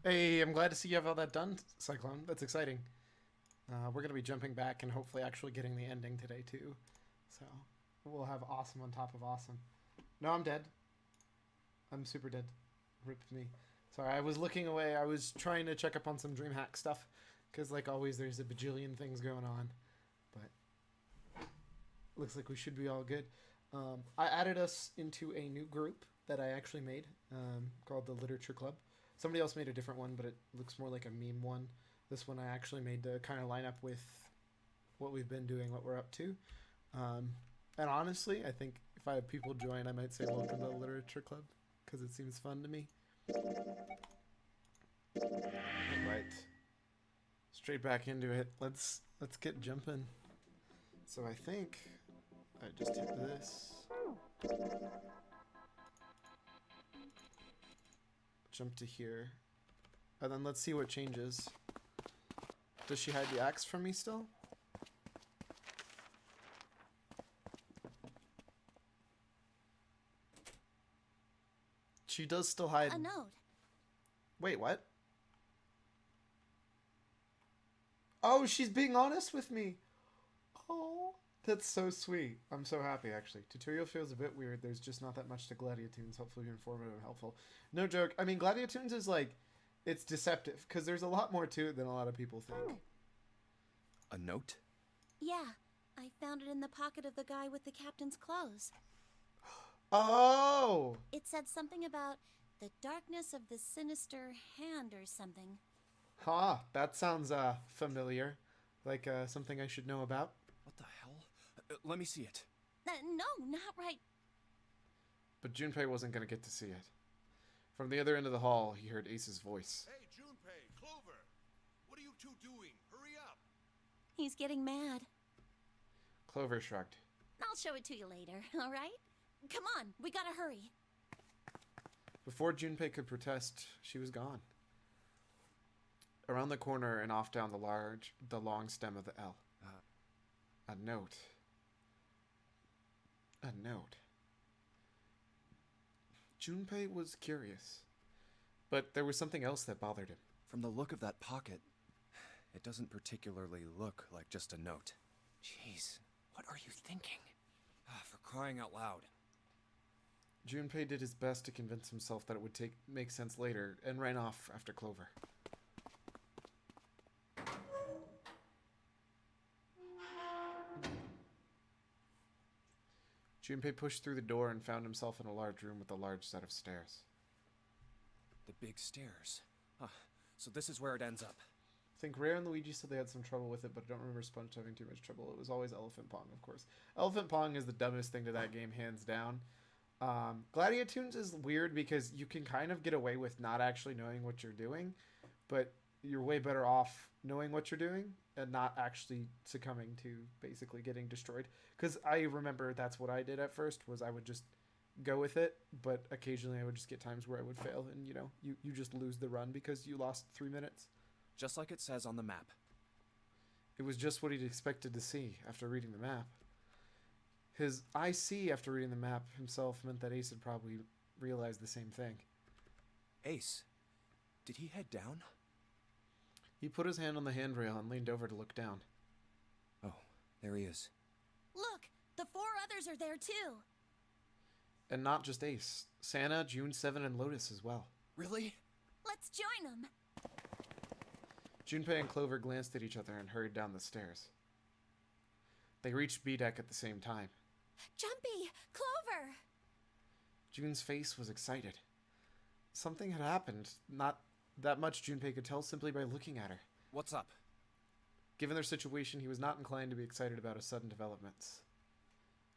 Hey, I'm glad to see you have all that done, Cyclone. That's exciting. We're going to be jumping back and hopefully actually getting the ending today, too. So, we'll have awesome on top of awesome. No, I'm dead. I'm super dead. Rip me. Sorry, I was looking away. I was trying to check up on some DreamHack stuff. Because, like always, there's a bajillion things going on. But, looks like we should be all good. I added us into a new group that I actually made called the Literature Club. Somebody else made a different one, but it looks more like a meme one. This one I actually made to kind of line up with what we've been doing, what we're up to. And honestly, I think if I have people join, I might say welcome to the Literature Club, because it seems fun to me. Right. Straight back into it. Let's get jumping. So I think I just hit this. Jump to here. And then let's see what changes. Does she hide the axe from me still? She does still hide. A note. Wait, what? Oh, she's being honest with me. Oh, that's so sweet. I'm so happy, actually. Tutorial feels a bit weird. There's just not that much to Gladiatoons. Hopefully informative and helpful. No joke. I mean, Gladiatoons is like, it's deceptive, because there's a lot more to it than a lot of people think. A note? Yeah, I found it in the pocket of the guy with the captain's clothes. Oh! It said something about the darkness of the sinister hand or something. Ha, that sounds familiar. Like something I should know about. What the hell? Let me see it. No, not right. But Junpei wasn't going to get to see it. From the other end of the hall, he heard Ace's voice. Hey, Junpei, Clover! What are you two doing? Hurry up! He's getting mad. Clover shrugged. I'll show it to you later, all right? Come on, we gotta hurry. Before Junpei could protest, she was gone. Around the corner and off down the long stem of the L. A note. A note. Junpei was curious. But there was something else that bothered him. From the look of that pocket, it doesn't particularly look like just a note. Jeez, what are you thinking? For crying out loud. Junpei did his best to convince himself that it would make sense later, and ran off after Clover. Junpei pushed through the door and found himself in a large room with a large set of stairs. The big stairs. So this is where it ends up. I think Rare and Luigi said they had some trouble with it, but I don't remember Sponge having too much trouble. It was always Elephant Pong, of course. Elephant Pong is the dumbest thing to that game, hands down. Gladiatoons is weird because you can kind of get away with not actually knowing what you're doing, but you're way better off knowing what you're doing and not actually succumbing to basically getting destroyed. Because I remember that's what I did at first, was I would just go with it, but occasionally I would just get times where I would fail, and you know, you just lose the run because you lost 3 minutes. Just like it says on the map. It was just what he'd expected to see after reading the map. His I see after reading the map himself meant that Ace had probably realized the same thing. Ace, did he head down? He put his hand on the handrail and leaned over to look down. Oh, there he is. Look, the 4 others are there too. And not just Ace. Santa, June 7, and Lotus as well. Really? Let's join them. Junpei and Clover glanced at each other and hurried down the stairs. They reached B-Deck at the same time. Jumpy! Clover! June's face was excited. Something had happened. Not that much Junpei could tell simply by looking at her. What's up? Given their situation, he was not inclined to be excited about his sudden developments.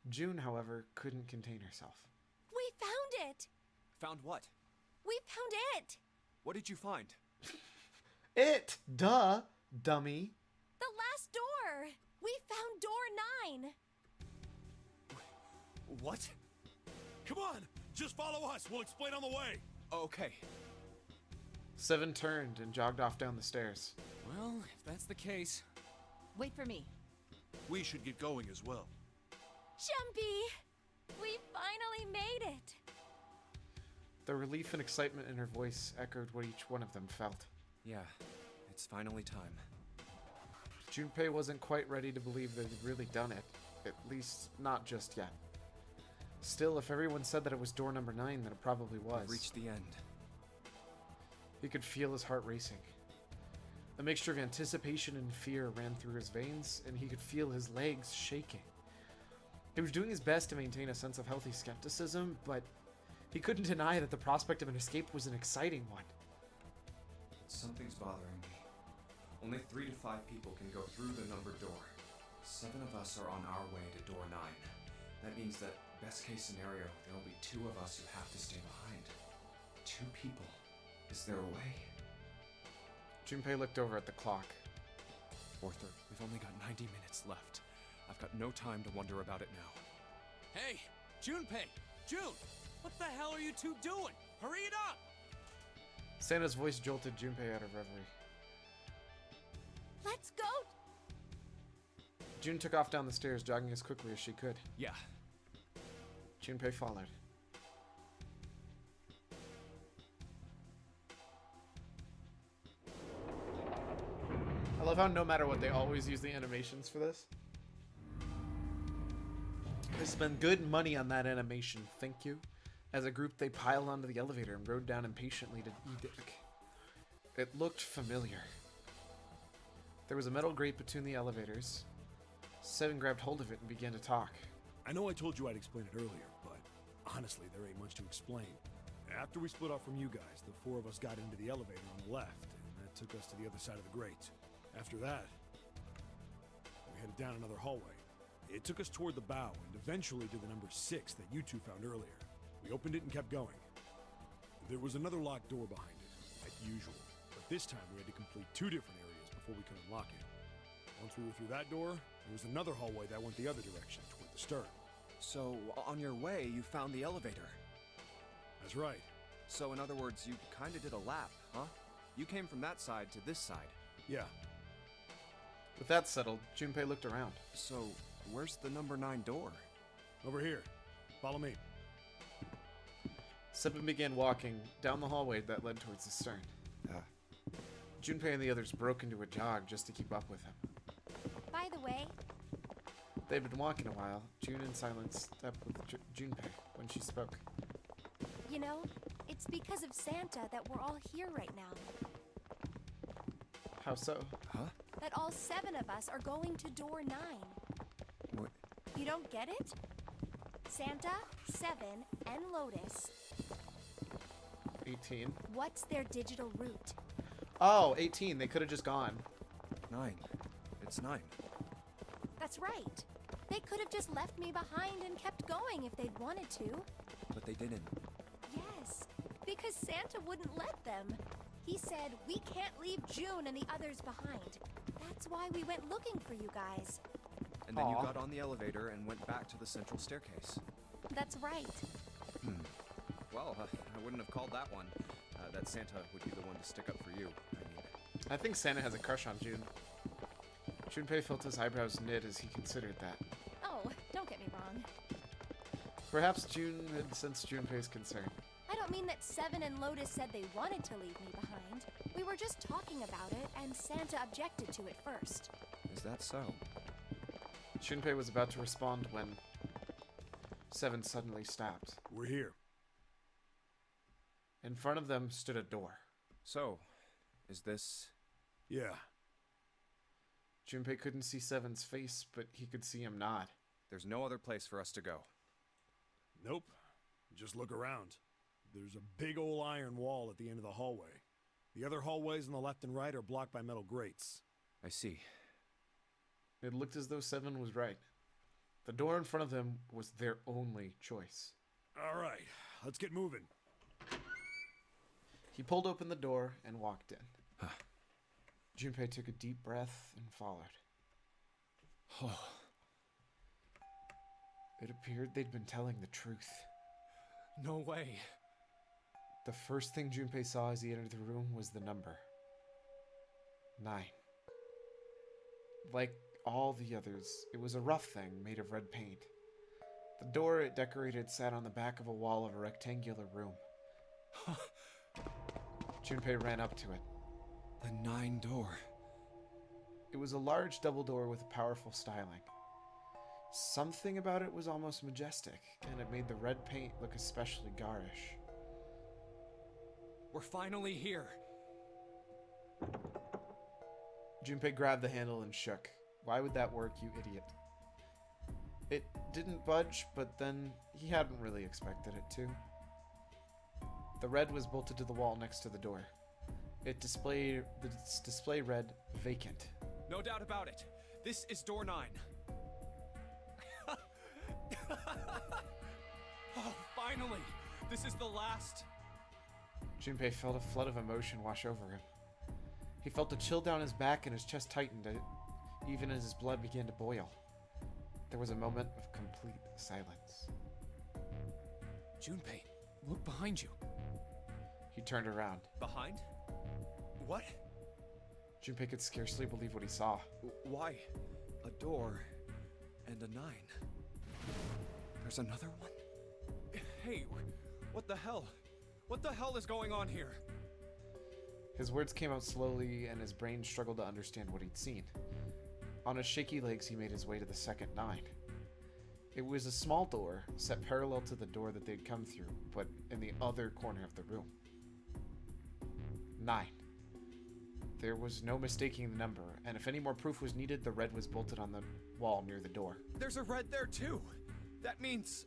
June, however, couldn't contain herself. We found it! Found what? We found it! What did you find? It! Duh! Dummy! The last door! We found door 9! What? Come on! Just follow us! We'll explain on the way! Okay. 7 turned and jogged off down the stairs. Well, if that's the case... Wait for me. We should get going as well. Jumpy! We finally made it! The relief and excitement in her voice echoed what each one of them felt. Yeah, it's finally time. Junpei wasn't quite ready to believe they'd really done it. At least, not just yet. Still, if everyone said that it was door number 9, then it probably was. We've reached the end. He could feel his heart racing. A mixture of anticipation and fear ran through his veins, and he could feel his legs shaking. He was doing his best to maintain a sense of healthy skepticism, but he couldn't deny that the prospect of an escape was an exciting one. Something's bothering me. Only 3 to 5 people can go through the numbered door. 7 of us are on our way to door 9. That means that, best case scenario, there will be 2 of us who have to stay behind. 2 people. Is there a way? Junpei looked over at the clock. Arthur, we've only got 90 minutes left. I've got no time to wonder about it now. Hey, Junpei! June! What the hell are you two doing? Hurry it up! Santa's voice jolted Junpei out of reverie. Let's go! June took off down the stairs, jogging as quickly as she could. Yeah. Junpei followed. I love how no matter what, they always use the animations for this. They spend good money on that animation, thank you. As a group, they piled onto the elevator and rode down impatiently to E-Deck. It looked familiar. There was a metal grate between the elevators. 7 grabbed hold of it and began to talk. I know I told you I'd explain it earlier, but honestly, there ain't much to explain. After we split off from you guys, the 4 of us got into the elevator on the left, and that took us to the other side of the grate. After that, we headed down another hallway. It took us toward the bow, and eventually to the number 6 that you two found earlier. We opened it and kept going. There was another locked door behind it, like usual, but this time we had to complete 2 different areas before we could unlock it. Once we were through that door, there was another hallway that went the other direction, toward the stern. So, on your way, you found the elevator. That's right. So, in other words, you kinda did a lap, huh? You came from that side to this side. Yeah. With that settled, Junpei looked around. So, where's the number 9 door? Over here. Follow me. 7 began walking down the hallway that led towards the stern. Junpei and the others broke into a jog just to keep up with him. By the way, They'd been walking a while. June in silence stepped with Junpei when she spoke. you know, it's because of Santa that we're all here right now. How so? Huh? That all 7 of us are going to door 9. What? You don't get it? Santa, 7, and Lotus. 18. What's their digital route? Oh, 18. They could have just gone. 9. It's 9. That's right. They could have just left me behind and kept going if they'd wanted to. But they didn't. Yes, because Santa wouldn't let them. He said, we can't leave June and the others behind. That's why we went looking for you guys. And then you Aw. got on the elevator and went back to the central staircase. That's right. Well, I wouldn't have called that one. That Santa would be the one to stick up for you. I mean, I think Santa has a crush on June. Junpei felt his eyebrows knit as he considered that. Oh, don't get me wrong. Perhaps June had sensed Junpei's concern. I don't mean that 7 and Lotus said they wanted to leave me behind. We were just talking about it, and Santa objected to it first. is that so? Junpei was about to respond when 7 suddenly stopped. We're here. In front of them stood a door. So, is this... Yeah. Junpei couldn't see 7's face, but he could see him nod. There's no other place for us to go. Nope. Just look around. There's a big old iron wall at the end of the hallway. The other hallways on the left and right are blocked by metal grates. I see. It looked as though 7 was right. The door in front of them was their only choice. All right, let's get moving. He pulled open the door and walked in. Huh. Junpei took a deep breath and followed. Oh, It appeared they'd been telling the truth. no way. The first thing Junpei saw as he entered the room was the number. 9. Like all the others, it was a rough thing made of red paint. The door it decorated sat on the back of a wall of a rectangular room. Junpei ran up to it. The 9 door. It was a large double door with powerful styling. Something about it was almost majestic, and it made the red paint look especially garish. We're finally here. Junpei grabbed the handle and shook. Why would that work, you idiot? It didn't budge, but then he hadn't really expected it to. The red was bolted to the wall next to the door. Its display read vacant. No doubt about it. This is door 9. Oh, finally! This is the last. Junpei felt a flood of emotion wash over him. He felt a chill down his back and his chest tightened, even as his blood began to boil. There was a moment of complete silence. Junpei, look behind you. He turned around. Behind? What? Junpei could scarcely believe what he saw. Why? A door and a 9. There's another one? Hey, what the hell? What the hell is going on here? His words came out slowly, and his brain struggled to understand what he'd seen. On his shaky legs, he made his way to the second 9. It was a small door, set parallel to the door that they'd come through, but in the other corner of the room. 9. There was no mistaking the number, and if any more proof was needed, the red was bolted on the wall near the door. There's a red there too! That means...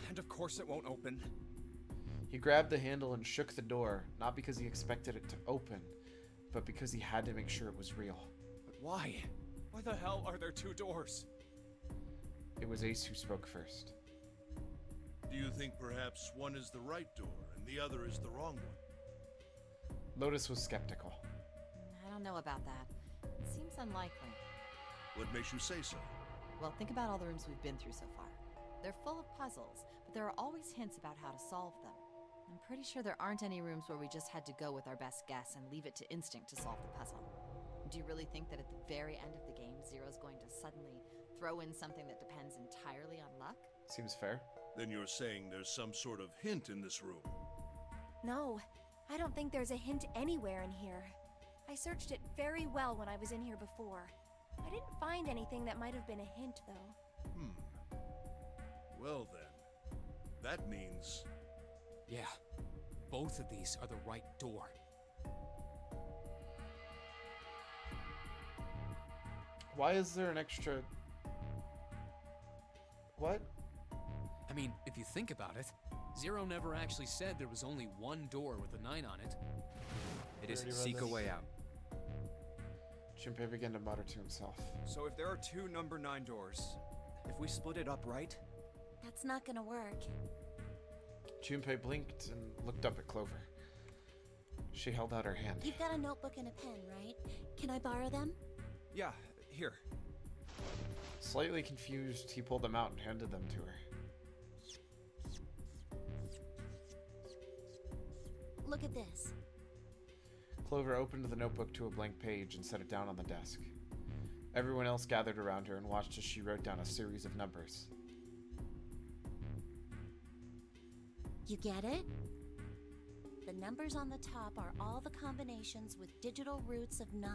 And of course it won't open. He grabbed the handle and shook the door, not because he expected it to open, but because he had to make sure it was real. But why? Why the hell are there 2 doors? It was Ace who spoke first. Do you think perhaps one is the right door and the other is the wrong one? Lotus was skeptical. I don't know about that. It seems unlikely. What makes you say so? Well, think about all the rooms we've been through so far. They're full of puzzles, but there are always hints about how to solve them. I'm pretty sure there aren't any rooms where we just had to go with our best guess and leave it to instinct to solve the puzzle. Do you really think that at the very end of the game, Zero's going to suddenly throw in something that depends entirely on luck? Seems fair. Then you're saying there's some sort of hint in this room. No, I don't think there's a hint anywhere in here. I searched it very well when I was in here before. I didn't find anything that might have been a hint, though. Well then, that means... Yeah, both of these are the right door. Why is there an extra... What? I mean, if you think about it, Zero never actually said there was only one door with a 9 on it. It is Already read seek a this. way out. Junpei began to mutter to himself. So if there are 2 number 9 doors, if we split it up right, That's not gonna work. Junpei blinked and looked up at Clover. She held out her hand. You've got a notebook and a pen, right? Can I borrow them? yeah, here. Slightly confused, he pulled them out and handed them to her. Look at this. Clover opened the notebook to a blank page and set it down on the desk. Everyone else gathered around her and watched as she wrote down a series of numbers. You get it? The numbers on the top are all the combinations with digital roots of 9.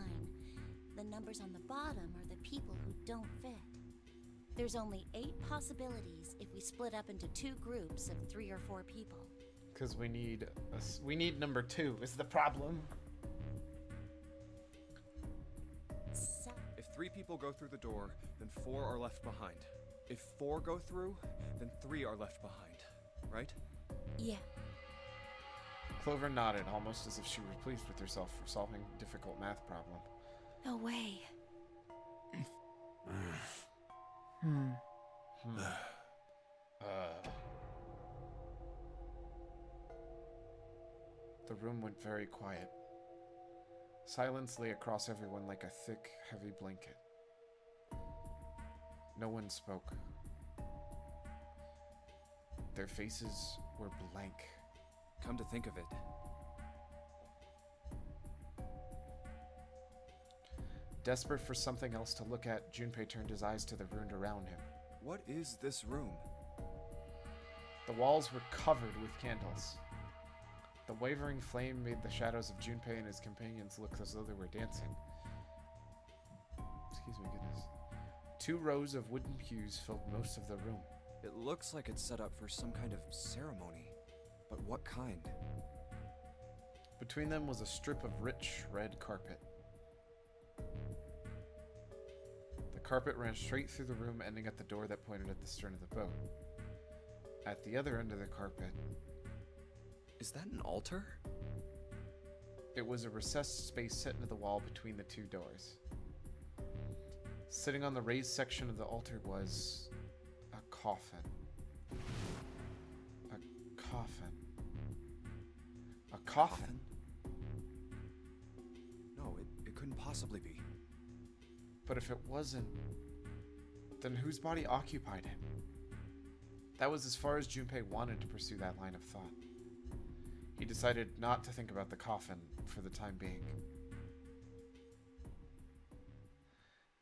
The numbers on the bottom are the people who don't fit. There's only 8 possibilities if we split up into 2 groups of 3 or 4 people. Because we need number 2 is the problem. So, If 3 people go through the door, then 4 are left behind. If 4 go through, then 3 are left behind. Right? yeah. Clover nodded, almost as if she were pleased with herself for solving a difficult math problem. No way. The room went very quiet. Silence lay across everyone like a thick, heavy blanket. No one spoke. Their faces were blank. Come to think of it, Desperate for something else to look at, Junpei turned his eyes to the room around him. what is this room? The walls were covered with candles. The wavering flame made the shadows of Junpei and his companions look as though they were dancing. Excuse me, goodness. 2 rows of wooden pews filled most of the room. It looks like it's set up for some kind of ceremony. But what kind? Between them was a strip of rich red carpet. The carpet ran straight through the room, ending at the door that pointed at the stern of the boat. At the other end of the carpet... Is that an altar? It was a recessed space set into the wall between the 2 doors. Sitting on the raised section of the altar was... a coffin. A coffin. A coffin? No, it couldn't possibly be. But if it wasn't, then whose body occupied it? That was as far as Junpei wanted to pursue that line of thought. He decided not to think about the coffin for the time being.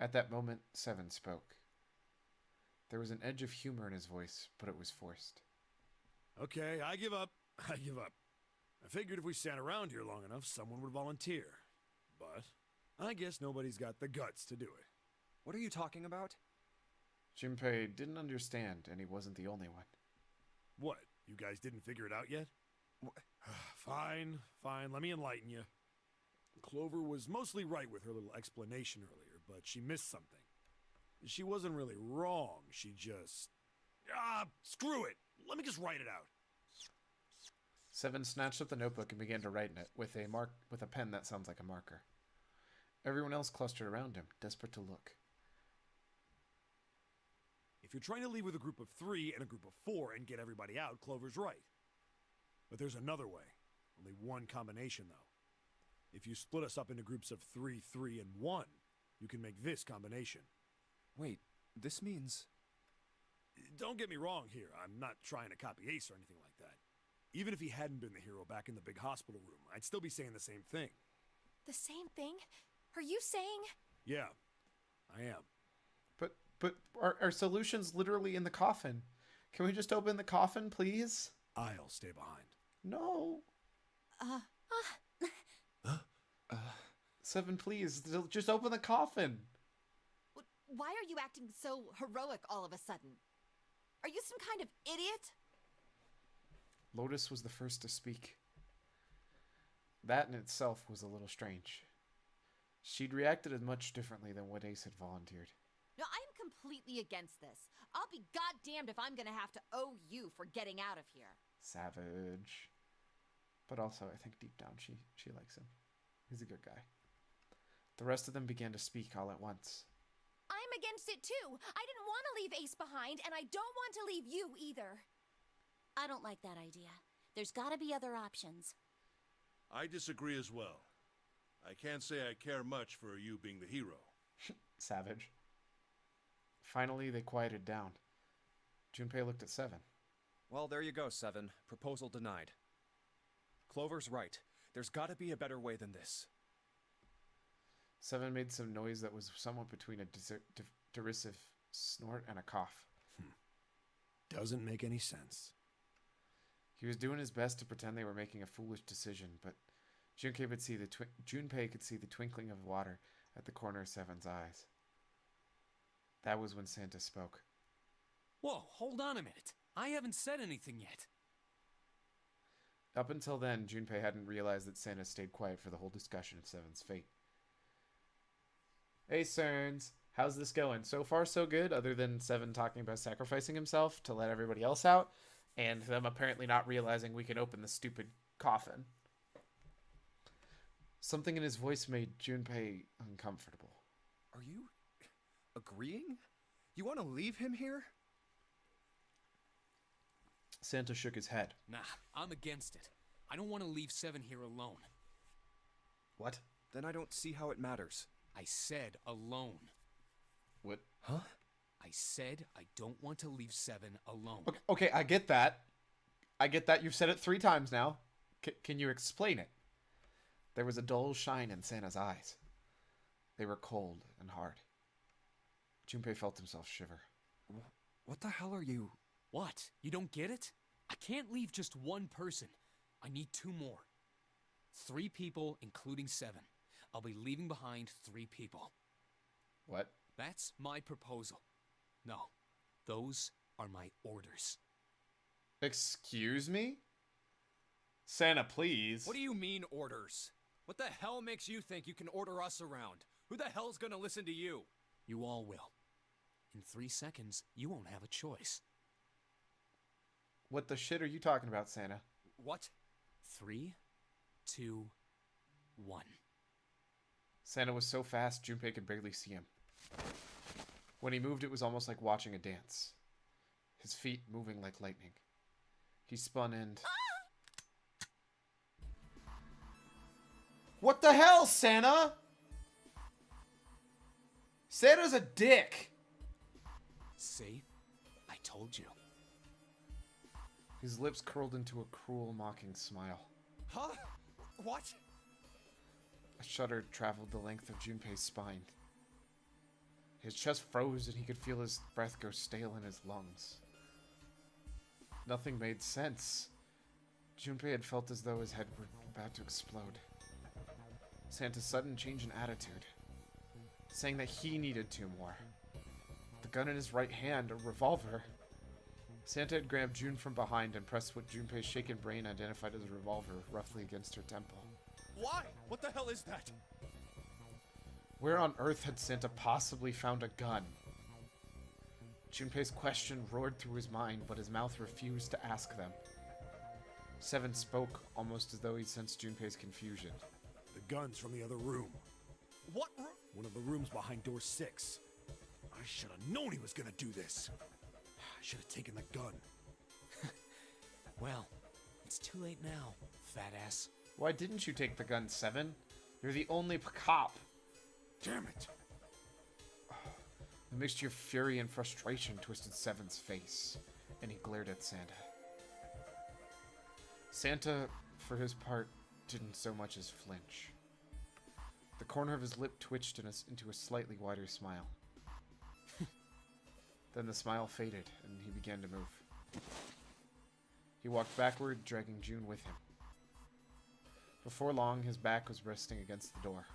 At that moment, Seven spoke. There was an edge of humor in his voice, but it was forced. Okay, I give up. I give up. I figured if we sat around here long enough, someone would volunteer. But I guess nobody's got the guts to do it. What are you talking about? Junpei didn't understand, and he wasn't the only one. What? You guys didn't figure it out yet? Fine, fine. Let me enlighten you. Clover was mostly right with her little explanation earlier, but she missed something. She wasn't really wrong. She just... screw it. Let me just write it out. Seven snatched up the notebook and began to write in it with a pen that sounds like a marker. Everyone else clustered around him, desperate to look. If you're trying to leave with a group of 3 and a group of 4 and get everybody out, Clover's right. But there's another way. Only one combination, though. If you split us up into groups of 3, 3, and 1, you can make this combination. Wait, this means... Don't get me wrong here. I'm not trying to copy Ace or anything like that. Even if he hadn't been the hero back in the big hospital room, I'd still be saying the same thing. The same thing? Are you saying? Yeah, I am. But our solution's literally in the coffin. Can we just open the coffin, please? I'll stay behind. No. Seven, please. Just open the coffin. Why are you acting so heroic all of a sudden? Are you some kind of idiot? Lotus was the first to speak. That in itself was a little strange. She'd reacted as much differently than what Ace had volunteered. No, I'm completely against this. I'll be goddamned if I'm gonna have to owe you for getting out of here. Savage. But also, I think deep down she likes him. He's a good guy. The rest of them began to speak all at once. I'm against it too. I didn't want to leave Ace behind, and I don't want to leave you either. I don't like that idea. There's gotta be other options. I disagree as well. I can't say I care much for you being the hero. Savage. Finally, they quieted down. Junpei looked at Seven. Well, there you go, Seven. Proposal denied. Clover's right. There's gotta be a better way than this. Seven made some noise that was somewhat between a derisive snort and a cough. Doesn't make any sense. He was doing his best to pretend they were making a foolish decision, but Junpei could see the twinkling of water at the corner of Seven's eyes. That was when Santa spoke. Whoa, hold on a minute. I haven't said anything yet. Up until then, Junpei hadn't realized that Santa stayed quiet for the whole discussion of Seven's fate. Hey, Cerns. How's this going? So far, so good, other than Seven talking about sacrificing himself to let everybody else out, and them apparently not realizing we can open the stupid coffin. Something in his voice made Junpei uncomfortable. Are you agreeing? You want to leave him here? Santa shook his head. Nah, I'm against it. I don't want to leave Seven here alone. What? Then I don't see how it matters. I said alone. What? Huh? I said I don't want to leave Seven alone. Okay, I get that. You've said it 3 times now. Can you explain it? There was a dull shine in Santa's eyes. They were cold and hard. Junpei felt himself shiver. What the hell are you... What? You don't get it? I can't leave just one person. I need 2 more. 3 people, including 7. I'll be leaving behind 3 people. What? That's my proposal. No, those are my orders. Excuse me? Santa, please. What do you mean, orders? What the hell makes you think you can order us around? Who the hell's gonna listen to you? You all will. In 3 seconds, you won't have a choice. What the shit are you talking about, Santa? What? 3, 2, 1. Santa was so fast, Junpei could barely see him. When he moved, it was almost like watching a dance. His feet moving like lightning. He spun and... What the hell, Santa? Santa's a dick! See? I told you. His lips curled into a cruel, mocking smile. Huh? What? A shudder traveled the length of Junpei's spine. His chest froze and he could feel his breath go stale in his lungs. Nothing made sense. Junpei had felt as though his head were about to explode. Santa's sudden change in attitude, saying that he needed 2 more. The gun in his right hand, a revolver. Santa had grabbed June from behind and pressed what Junpei's shaken brain identified as a revolver roughly against her temple. Why? What the hell is that? Where on earth had Santa possibly found a gun? Junpei's question roared through his mind, but his mouth refused to ask them. Seven spoke, almost as though he sensed Junpei's confusion. The gun's from the other room. What room? One of the rooms behind door 6. I should have known he was gonna do this. I should have taken the gun. Well, it's too late now, fat ass. Why didn't you take the gun, Seven? You're the only cop. Damn it! A mixture of fury and frustration twisted Seven's face, and he glared at Santa. Santa, for his part, didn't so much as flinch. The corner of his lip twitched into a slightly wider smile. Then the smile faded, and he began to move. He walked backward, dragging June with him. Before long, his back was resting against the door.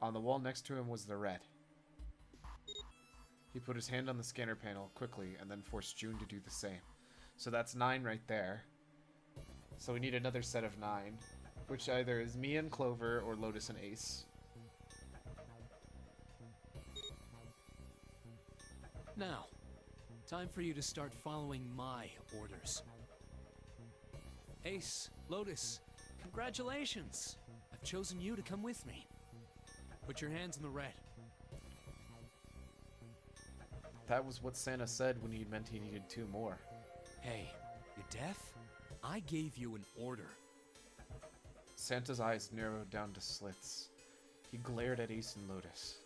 On the wall next to him was the red. He put his hand on the scanner panel quickly and then forced June to do the same. So that's 9 right there. So we need another set of 9, which either is me and Clover or Lotus and Ace. Now, time for you to start following my orders. Ace, Lotus, congratulations! I've chosen you to come with me. Put your hands in the red. That was what Santa said when he meant he needed 2 more. Hey, you deaf? I gave you an order. Santa's eyes narrowed down to slits. He glared at Ace and Lotus.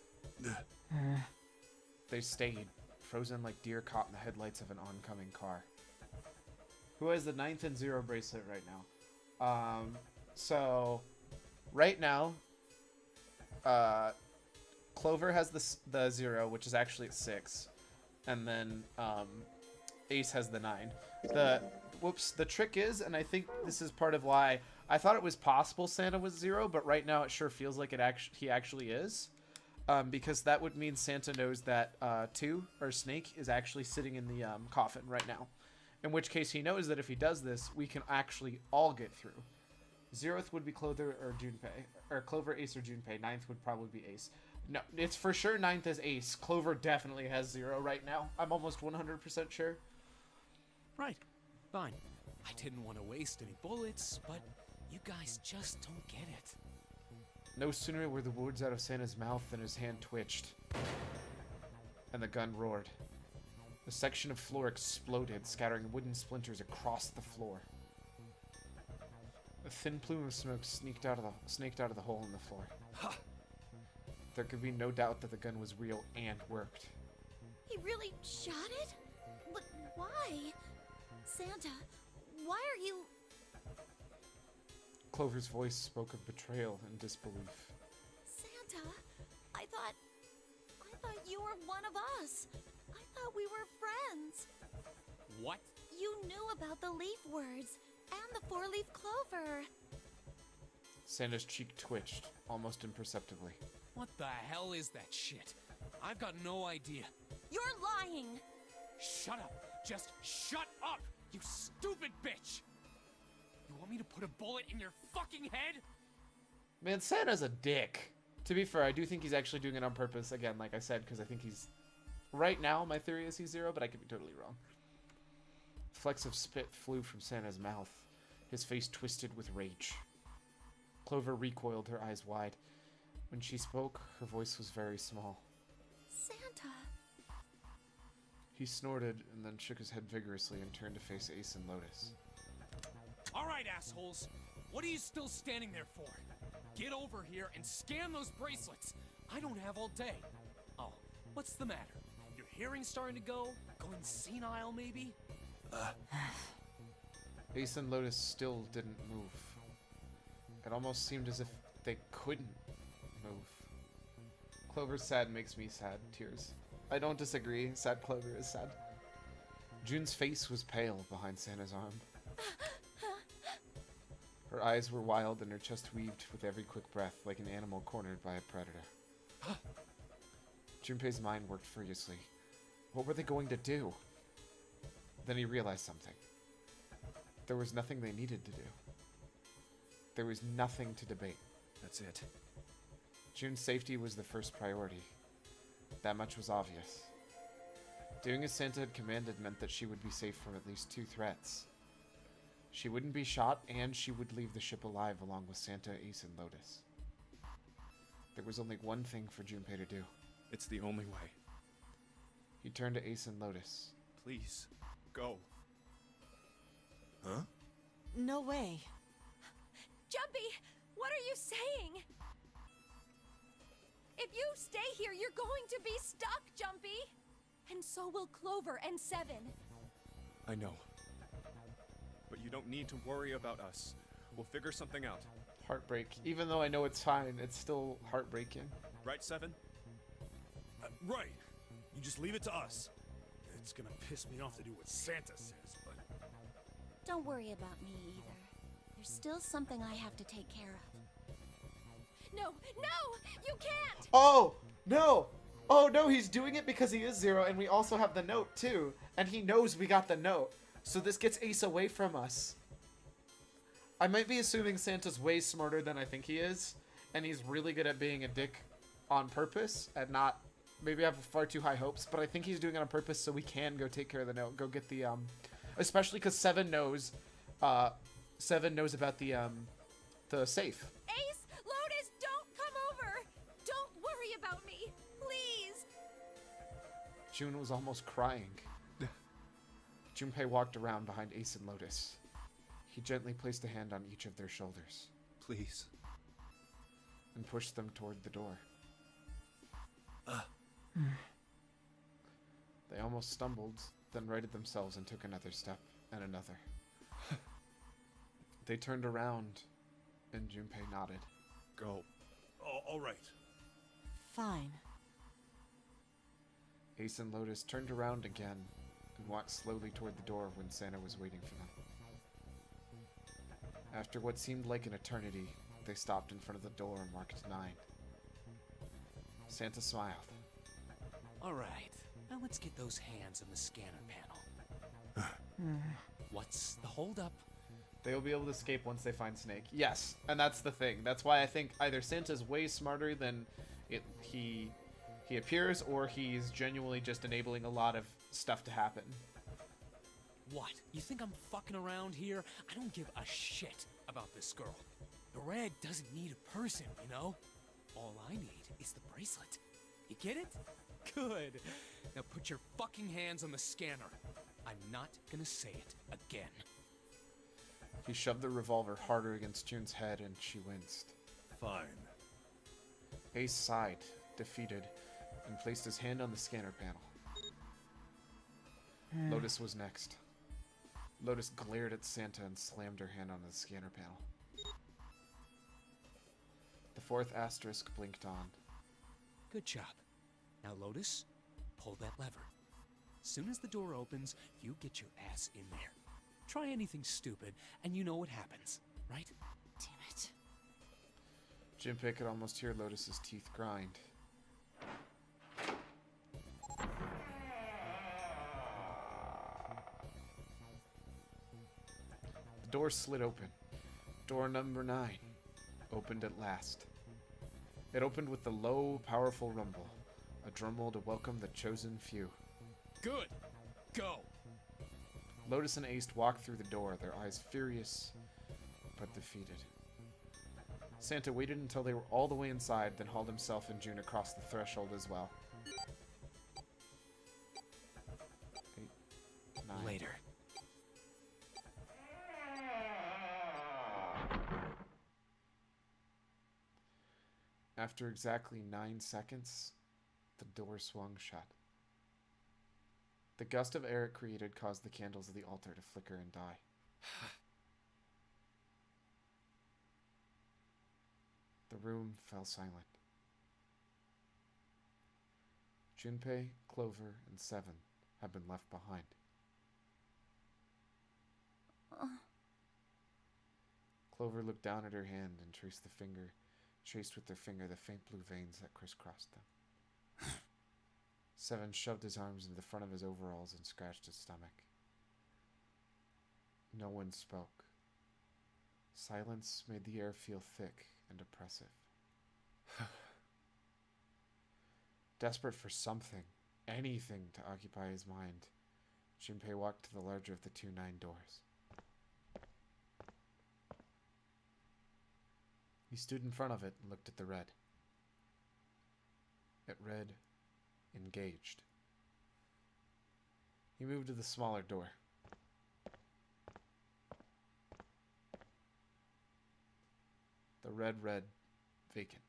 They stayed, frozen like deer caught in the headlights of an oncoming car. Who has the 9th and 0 bracelet right now? So, right now, Clover has the 0, which is actually at 6. And then, Ace has the 9. The trick is, and I think this is part of why I thought it was possible Santa was 0, but right now it sure feels like he actually is. Because that would mean Santa knows that 2, or Snake, is actually sitting in the coffin right now. In which case he knows that if he does this, we can actually all get through. 0th would be Clover or Junpei. Or Clover, Ace, or Junpei. 9th would probably be Ace. No, it's for sure 9th is Ace. Clover definitely has 0 right now. I'm almost 100% sure. Right. Fine. I didn't want to waste any bullets, but you guys just don't get it. No sooner were the words out of Santa's mouth than his hand twitched. And the gun roared. A section of floor exploded, scattering wooden splinters across the floor. A thin plume of smoke snaked out of the hole in the floor. Ha! There could be no doubt that the gun was real and worked. He really shot it? But why? Santa, why are you... Clover's voice spoke of betrayal and disbelief. Santa, I thought you were one of us. I thought we were friends. What? You You knew about the leaf words and the four-leaf clover. Santa's cheek twitched, almost imperceptibly. What the hell is that shit? I've got no idea. You're lying. Shut up. Just shut up, you stupid bitch. You want me to put a bullet in your fucking head? Man, Santa's a dick. To be fair, I do think he's actually doing it on purpose. Again, like I said, because I think he's... Right now, my theory is he's zero, but I could be totally wrong. Flecks of spit flew from Santa's mouth. His face twisted with rage. Clover recoiled, her eyes wide. When she spoke, her voice was very small. Santa. He snorted and then shook his head vigorously and turned to face Ace and Lotus. All right, assholes. What are you still standing there for? Get over here and scan those bracelets. I don't have all day. Oh, what's the matter? Your hearing's starting to go? Going senile, maybe? Ace and Lotus still didn't move. It almost seemed as if they couldn't move. Clover's sad makes me sad. Tears. I don't disagree. Sad Clover is sad. June's face was pale behind Santa's arm. Her eyes were wild and her chest weaved with every quick breath like an animal cornered by a predator. Junpei's mind worked furiously. What were they going to do? Then he realized something. There was nothing they needed to do. There was nothing to debate. That's it. June's safety was the first priority. That much was obvious. Doing as Santa had commanded meant that she would be safe from at least 2 threats. She wouldn't be shot, and she would leave the ship alive along with Santa, Ace, and Lotus. There was only one thing for Junpei to do. It's the only way. He turned to Ace and Lotus. Please, go. Huh? No way. Jumpy, what are you saying? If you stay here, you're going to be stuck, Jumpy. And so will Clover and Seven. I know. But you don't need to worry about us. We'll figure something out. Heartbreak. Even though I know it's fine, it's still heartbreaking. Right, Seven? Right. You just leave it to us. It's gonna piss me off to do what Santa says, but... Don't worry about me either. There's still something I have to take care of. No, you can't! Oh, no! Oh, no, he's doing it because he is zero, and we also have the note, too. And he knows we got the note. So this gets Ace away from us. I might be assuming Santa's way smarter than I think he is, and he's really good at being a dick on purpose, and not... Maybe I have far too high hopes, but I think he's doing it on purpose so we can go take care of the note. Go get the, especially because Seven knows about the safe. Ace, Lotus, don't come over! Don't worry about me, please! June was almost crying. Junpei walked around behind Ace and Lotus. He gently placed a hand on each of their shoulders. Please. And pushed them toward the door. They almost stumbled, then righted themselves and took another step, and another. They turned around, and Junpei nodded. Go. all right. Fine. Ace and Lotus turned around again and walked slowly toward the door when Santa was waiting for them. After what seemed like an eternity, they stopped in front of the door and marked 9. Santa smiled. All right, now let's get those hands on the scanner panel. What's the holdup? They will be able to escape once they find Snake. Yes, and that's the thing. That's why I think either Santa's way smarter than he appears, or he's genuinely just enabling a lot of stuff to happen. What? You think I'm fucking around here? I don't give a shit about this girl. The rag doesn't need a person, you know? All I need is the bracelet. You get it? Good. Now put your fucking hands on the scanner. I'm not gonna say it again. He shoved the revolver harder against June's head, and she winced. Fine. Ace sighed, defeated, and placed his hand on the scanner panel. Lotus was next. Lotus glared at Santa and slammed her hand on the scanner panel. The 4th asterisk blinked on. Good job. Now, Lotus, pull that lever. Soon as the door opens, you get your ass in there. Try anything stupid, and you know what happens, right? Damn it. Junpei could almost hear Lotus's teeth grind. The door slid open. Door number 9 opened at last. It opened with a low, powerful rumble, a drumroll to welcome the chosen few. Good. Go. Lotus and Ace walked through the door, their eyes furious but defeated. Santa waited until they were all the way inside, then hauled himself and June across the threshold as well. 8, 9. Later. After exactly 9 seconds, the door swung shut. The gust of air it created caused the candles of the altar to flicker and die. The room fell silent. Junpei, Clover, and Seven had been left behind. Clover looked down at her hand and traced with her finger the faint blue veins that crisscrossed them. Seven shoved his arms into the front of his overalls and scratched his stomach. No one spoke. Silence made the air feel thick and oppressive. Desperate for something, anything to occupy his mind, Junpei walked to the larger of the 2 9 doors. He stood in front of it and looked at the red. It read, engaged. He moved to the smaller door. The red read, vacant.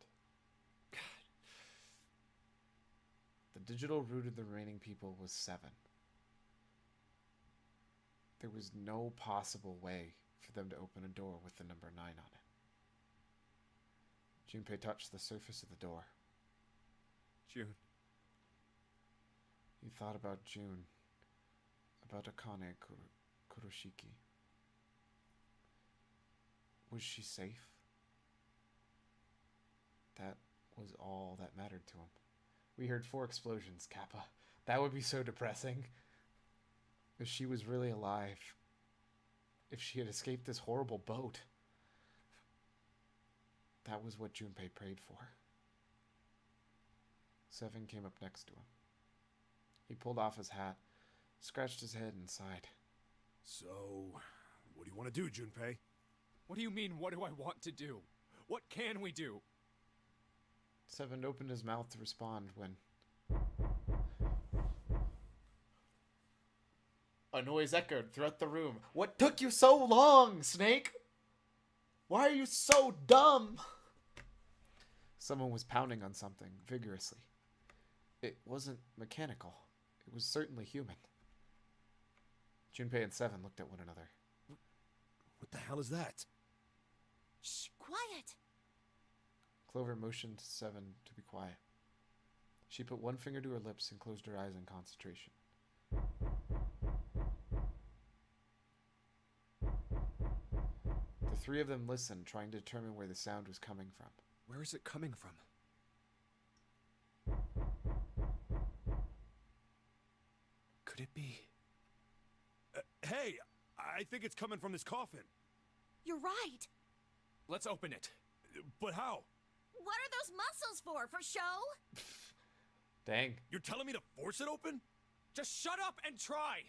God. The digital root of the remaining people was 7. There was no possible way for them to open a door with the number 9 on it. Junpei touched the surface of the door. June. He thought about June, about Akane Kuroshiki. Was she safe? That was all that mattered to him. We heard 4 explosions, Kappa. That would be so depressing. If she was really alive. If she had escaped this horrible boat. That was what Junpei prayed for. 7 came up next to him. He pulled off his hat, scratched his head, and sighed. So, what do you want to do, Junpei? What do you mean, what do I want to do? What can we do? 7 opened his mouth to respond when a noise echoed throughout the room. What took you so long, Snake? Why are you so dumb? Someone was pounding on something vigorously. It wasn't mechanical. It was certainly human. Junpei and 7 looked at one another. What the hell is that? Shh, quiet. Clover motioned to 7 to be quiet. She put one finger to her lips and closed her eyes in concentration. The 3 of them listened, trying to determine where the sound was coming from. Where is it coming from? Could it be? Hey, I think it's coming from this coffin. You're right. Let's open it. But how? What are those muscles for? For show? Dang. You're telling me to force it open? Just shut up and try!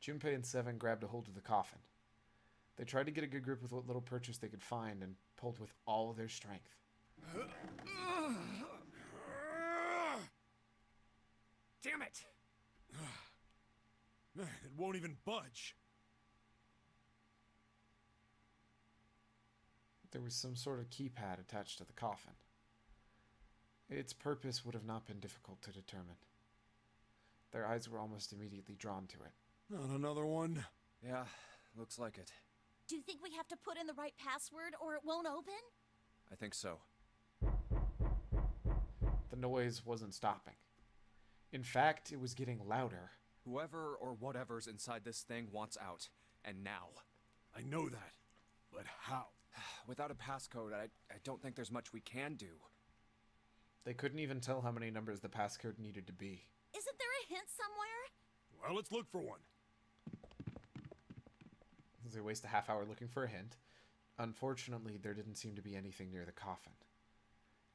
Junpei and 7 grabbed a hold of the coffin. They tried to get a good grip with what little purchase they could find and pulled with all of their strength. Damn it! It won't even budge. There was some sort of keypad attached to the coffin. Its purpose would have not been difficult to determine. Their eyes were almost immediately drawn to it. Not another one. Yeah, looks like it. Do you think we have to put in the right password or it won't open? I think so. The noise wasn't stopping. In fact, it was getting louder, Whoever or whatever's inside this thing wants out. And now. I know that. But how? Without a passcode, I don't think there's much we can do. They couldn't even tell how many numbers the passcode needed to be. Isn't there a hint somewhere? Well, let's look for one. They waste a half hour looking for a hint. Unfortunately, there didn't seem to be anything near the coffin.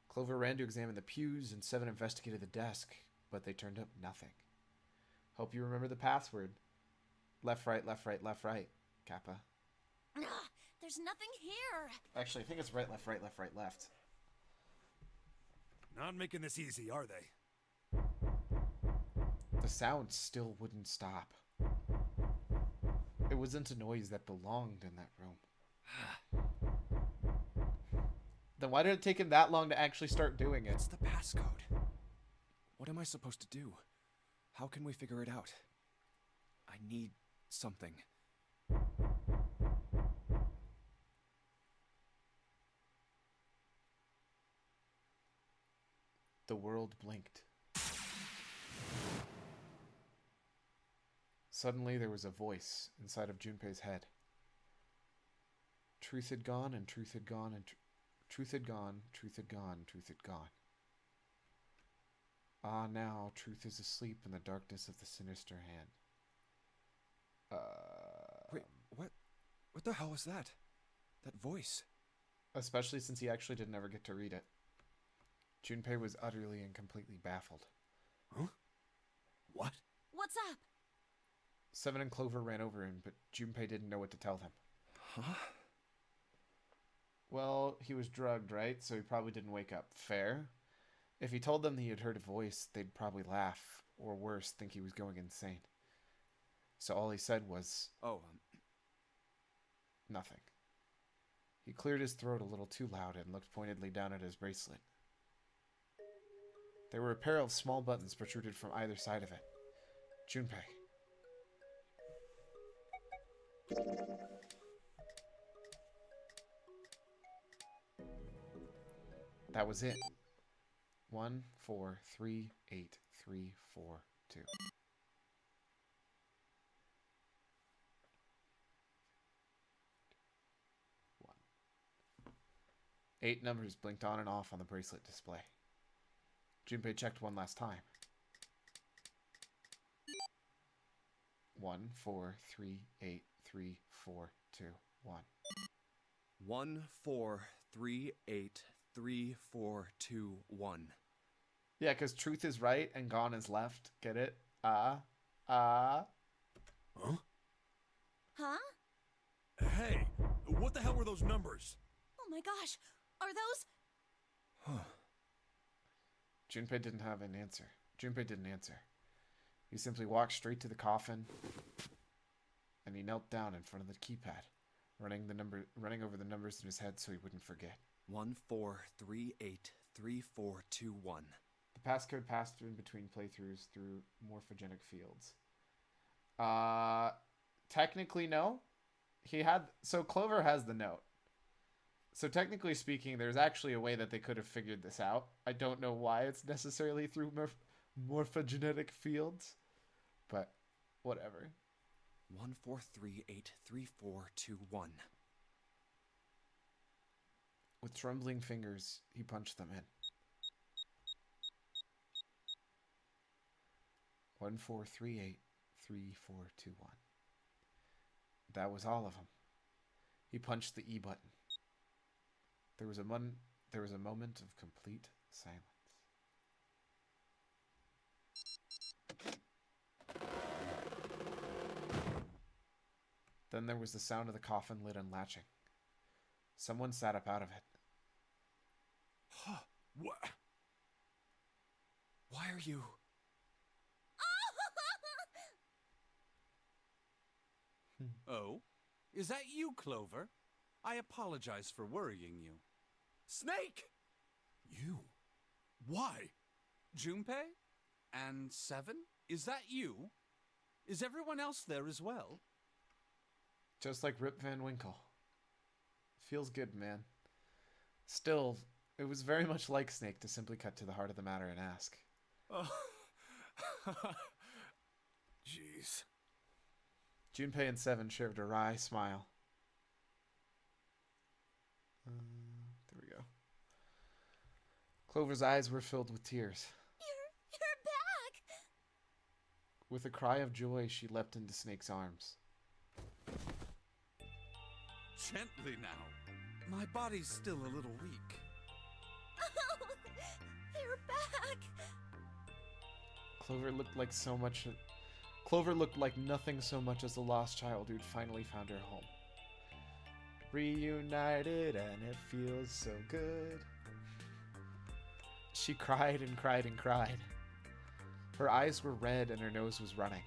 Clover ran to examine the pews, and Seven investigated the desk, but they turned up nothing. Hope you remember the password. Left, right, left, right, left, right, Kappa. Ugh, there's nothing here. Actually, I think it's right, left, right, left, right, left. Not making this easy, are they? The sound still wouldn't stop. It wasn't a noise that belonged in that room. Then why did it take him that long to actually start doing it? It's the passcode. What am I supposed to do? How can we figure it out? I need something. The world blinked. Suddenly there was a voice inside of Junpei's head. Truth had gone, and truth had gone, and truth had gone, truth had gone, truth had gone. Ah, now truth is asleep in the darkness of the sinister hand. Wait, what? What the hell was that? That voice? Especially since he actually didn't ever get to read it. Junpei was utterly and completely baffled. Huh? What? What's up? Seven and Clover ran over him, but Junpei didn't know what to tell them. Huh? Well, he was drugged, right? So he probably didn't wake up. Fair. If he told them he had heard a voice, they'd probably laugh, or worse, think he was going insane. So all he said was... Oh, nothing. He cleared his throat a little too loud and looked pointedly down at his bracelet. There were a pair of small buttons protruded from either side of it. Junpei. That was it. 1, 4, 3, 8, 3, 4, 2. One. 8 numbers blinked on and off on the bracelet display. Junpei checked one last time. 1, 4, 3, 8, 3, 4, 2, 1. 1, 4, 3, 8, 3, 4, 2, 1. Yeah, because truth is right and gone is left. Get it? Huh? Huh? Hey, what the hell were those numbers? Oh my gosh. Are those... Junpei didn't have an answer. Junpei didn't answer. He simply walked straight to the coffin, and he knelt down in front of the keypad, running over the numbers in his head so he wouldn't forget. 1, 4, 3, 8, 3, 4, 2, 1. The passcode passed in between playthroughs through morphogenic fields. Technically, no. So Clover has the note. So technically speaking, there's actually a way that they could have figured this out. I don't know why it's necessarily through morphogenetic fields, but whatever. 1, 4, 3, 8, 3, 4, 2, 1. With trembling fingers, he punched them in. 1, 4, 3, 8, 3, 4, 2, 1. That was all of them. He punched the E button. There was a moment of complete silence. Then there was the sound of the coffin lid unlatching. Someone sat up out of it. Huh? What? Why are you... Oh? Is that you, Clover? I apologize for worrying you. Snake! You? Why? Junpei? And Seven? Is that you? Is everyone else there as well? Just like Rip Van Winkle. Feels good, man. Still, it was very much like Snake to simply cut to the heart of the matter and ask. Oh. Gee, eyes. Junpei and Seven shared a wry smile. There we go. Clover's eyes were filled with tears. You're back! With a cry of joy, she leapt into Snake's arms. Gently now. My body's still a little weak. Oh, you're back! Clover looked like nothing so much as the lost child who'd finally found her home. Reunited and it feels so good. She cried and cried and cried. Her eyes were red and her nose was running.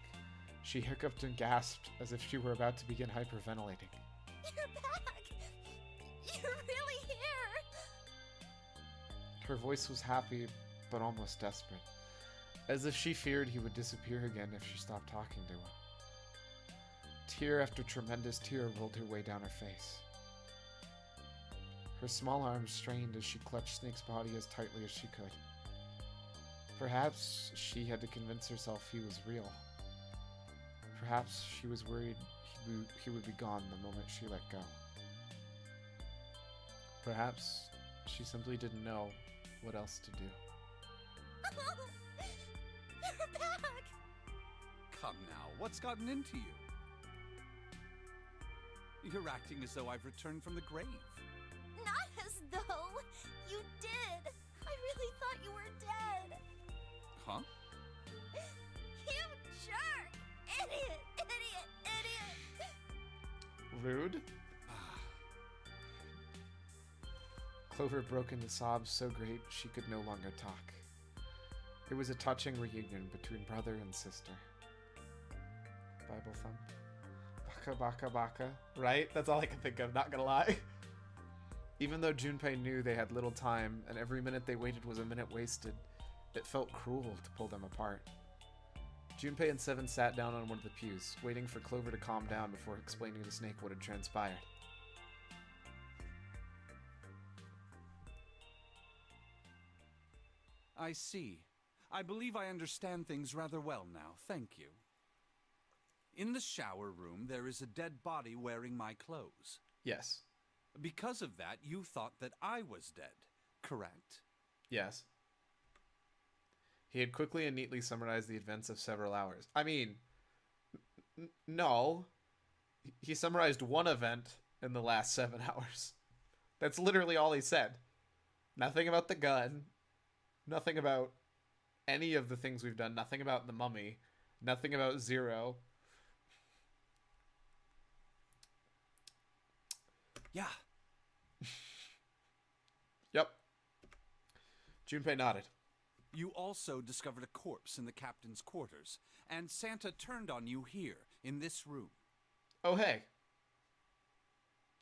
She hiccuped and gasped as if she were about to begin hyperventilating. You're back! You're really here! Her voice was happy, but almost desperate, as if she feared he would disappear again if she stopped talking to him. Tear after tremendous tear rolled her way down her face. Her small arms strained as she clutched Snake's body as tightly as she could. Perhaps she had to convince herself he was real. Perhaps she was worried he would be gone the moment she let go. Perhaps she simply didn't know what else to do. You're back! Come now, what's gotten into you? You're acting as though I've returned from the grave. Not as though! You did! I really thought you were dead! Huh? You jerk! Idiot! Idiot! Idiot! Rude? Clover broke into sobs so great she could no longer talk. It was a touching reunion between brother and sister. Bible thumb. Baka baka baka. Right? That's all I can think of, not gonna lie. Even though Junpei knew they had little time and every minute they waited was a minute wasted, it felt cruel to pull them apart. Junpei and Seven sat down on one of the pews, waiting for Clover to calm down before explaining to Snake what had transpired. I see. I believe I understand things rather well now, thank you. In the shower room, there is a dead body wearing my clothes. Yes. Because of that, you thought that I was dead, correct? Yes. He had quickly and neatly summarized the events of several hours. I mean, no. He summarized one event in the last 7 hours. That's literally all he said. Nothing about the gun. Nothing about any of the things we've done. Nothing about the mummy. Nothing about Zero. Yeah. Yep. Junpei nodded. You also discovered a corpse in the captain's quarters, and Santa turned on you here, in this room. Oh, hey.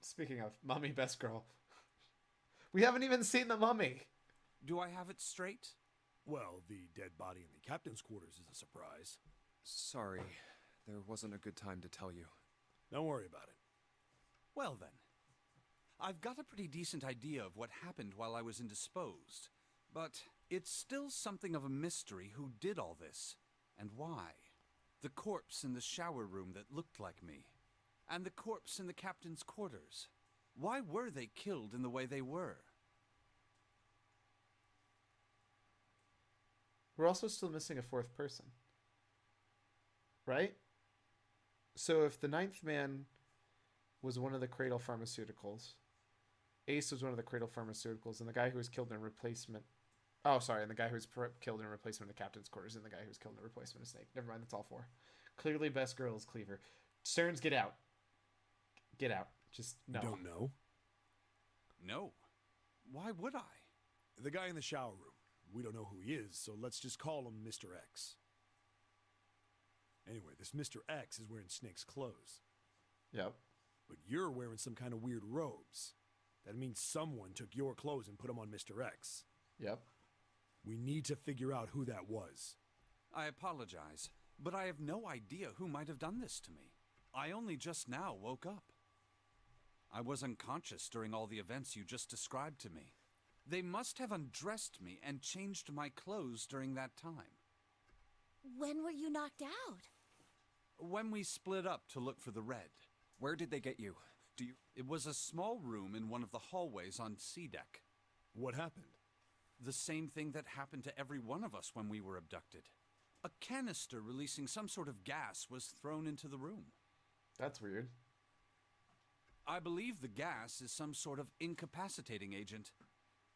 Speaking of, mummy best girl. We haven't even seen the mummy. Do I have it straight? Well, the dead body in the captain's quarters is a surprise. Sorry, there wasn't a good time to tell you. Don't worry about it. Well then. I've got a pretty decent idea of what happened while I was indisposed, but it's still something of a mystery who did all this, and why. The corpse in the shower room that looked like me, and the corpse in the captain's quarters. Why were they killed in the way they were? We're also still missing a 4th person. Right? So if the 9th man was one of the Cradle Pharmaceuticals, Ace was one of the Cradle Pharmaceuticals, and the guy who was killed in replacement... Oh, sorry, and the guy who was killed in replacement of the captain's quarters, and the guy who was killed in replacement of Snake. Never mind, that's all 4. Clearly best girl is Cleaver. Stearns, get out. Get out. Just no. You don't know? No. Why would I? The guy in the shower room. We don't know who he is, so let's just call him Mr. X. Anyway, this Mr. X is wearing Snake's clothes. Yep. But you're wearing some kind of weird robes. That means someone took your clothes and put them on Mr. X. Yep. We need to figure out who that was. I apologize, but I have no idea who might have done this to me. I only just now woke up. I was unconscious during all the events you just described to me. They must have undressed me and changed my clothes during that time. When were you knocked out? when we split up to look for the red. Where did they get you? Do you... It was a small room in one of the hallways on C deck. What happened? The same thing that happened to every one of us when we were abducted. A canister releasing some sort of gas was thrown into the room. That's weird. I believe the gas is some sort of incapacitating agent.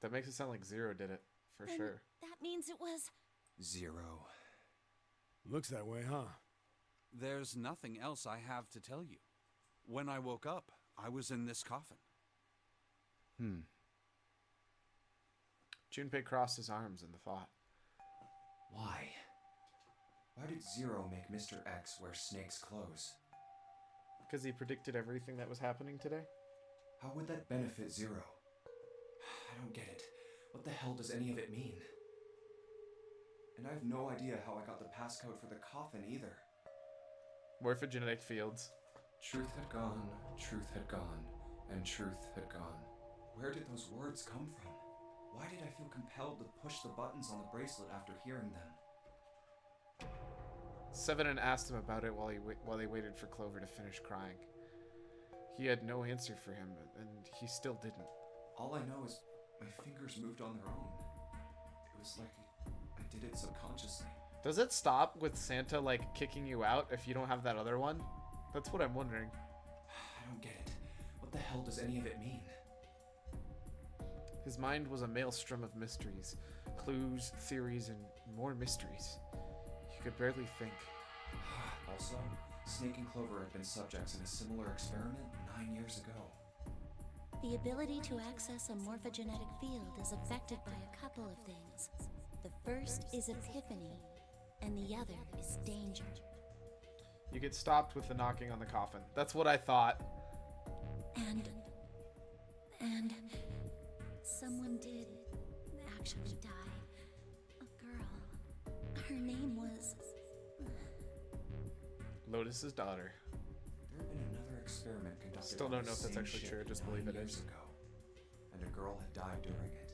That makes it sound like Zero did it, for Then sure. That means it was. Zero. Looks that way, huh? There's nothing else I have to tell you. When I woke up, I was in this coffin. Junpei crossed his arms in the thought. Why? Why did Zero make Mr. X wear Snake's clothes? Because he predicted everything that was happening today? How would that benefit Zero? I don't get it. What the hell does any of it mean? And I have no idea how I got the passcode for the coffin either. Morphogenetic fields. Truth had gone, and truth had gone. Where did those words come from? Why did I feel compelled to push the buttons on the bracelet after hearing them? Severin asked him about it while they waited for Clover to finish crying. He had no answer for him, and he still didn't. All I know is my fingers moved on their own. It was like I did it subconsciously. Does it stop with Santa, like, kicking you out if you don't have that other one? That's what I'm wondering. I don't get it. What the hell does any of it mean? His mind was a maelstrom of mysteries, clues, theories, and more mysteries. He could barely think. Also, Snake and Clover had been subjects in a similar experiment 9 years ago. The ability to access a morphogenetic field is affected by a couple of things. The first is epiphany, and the other is danger. You get stopped with the knocking on the coffin. That's what I thought. And someone did actually die. A girl. Her name was... Lotus's daughter. There had been another experiment conducted. Still on don't the know if that's same actually ship true, just 9 believe it years is. ago, and a girl had died during it.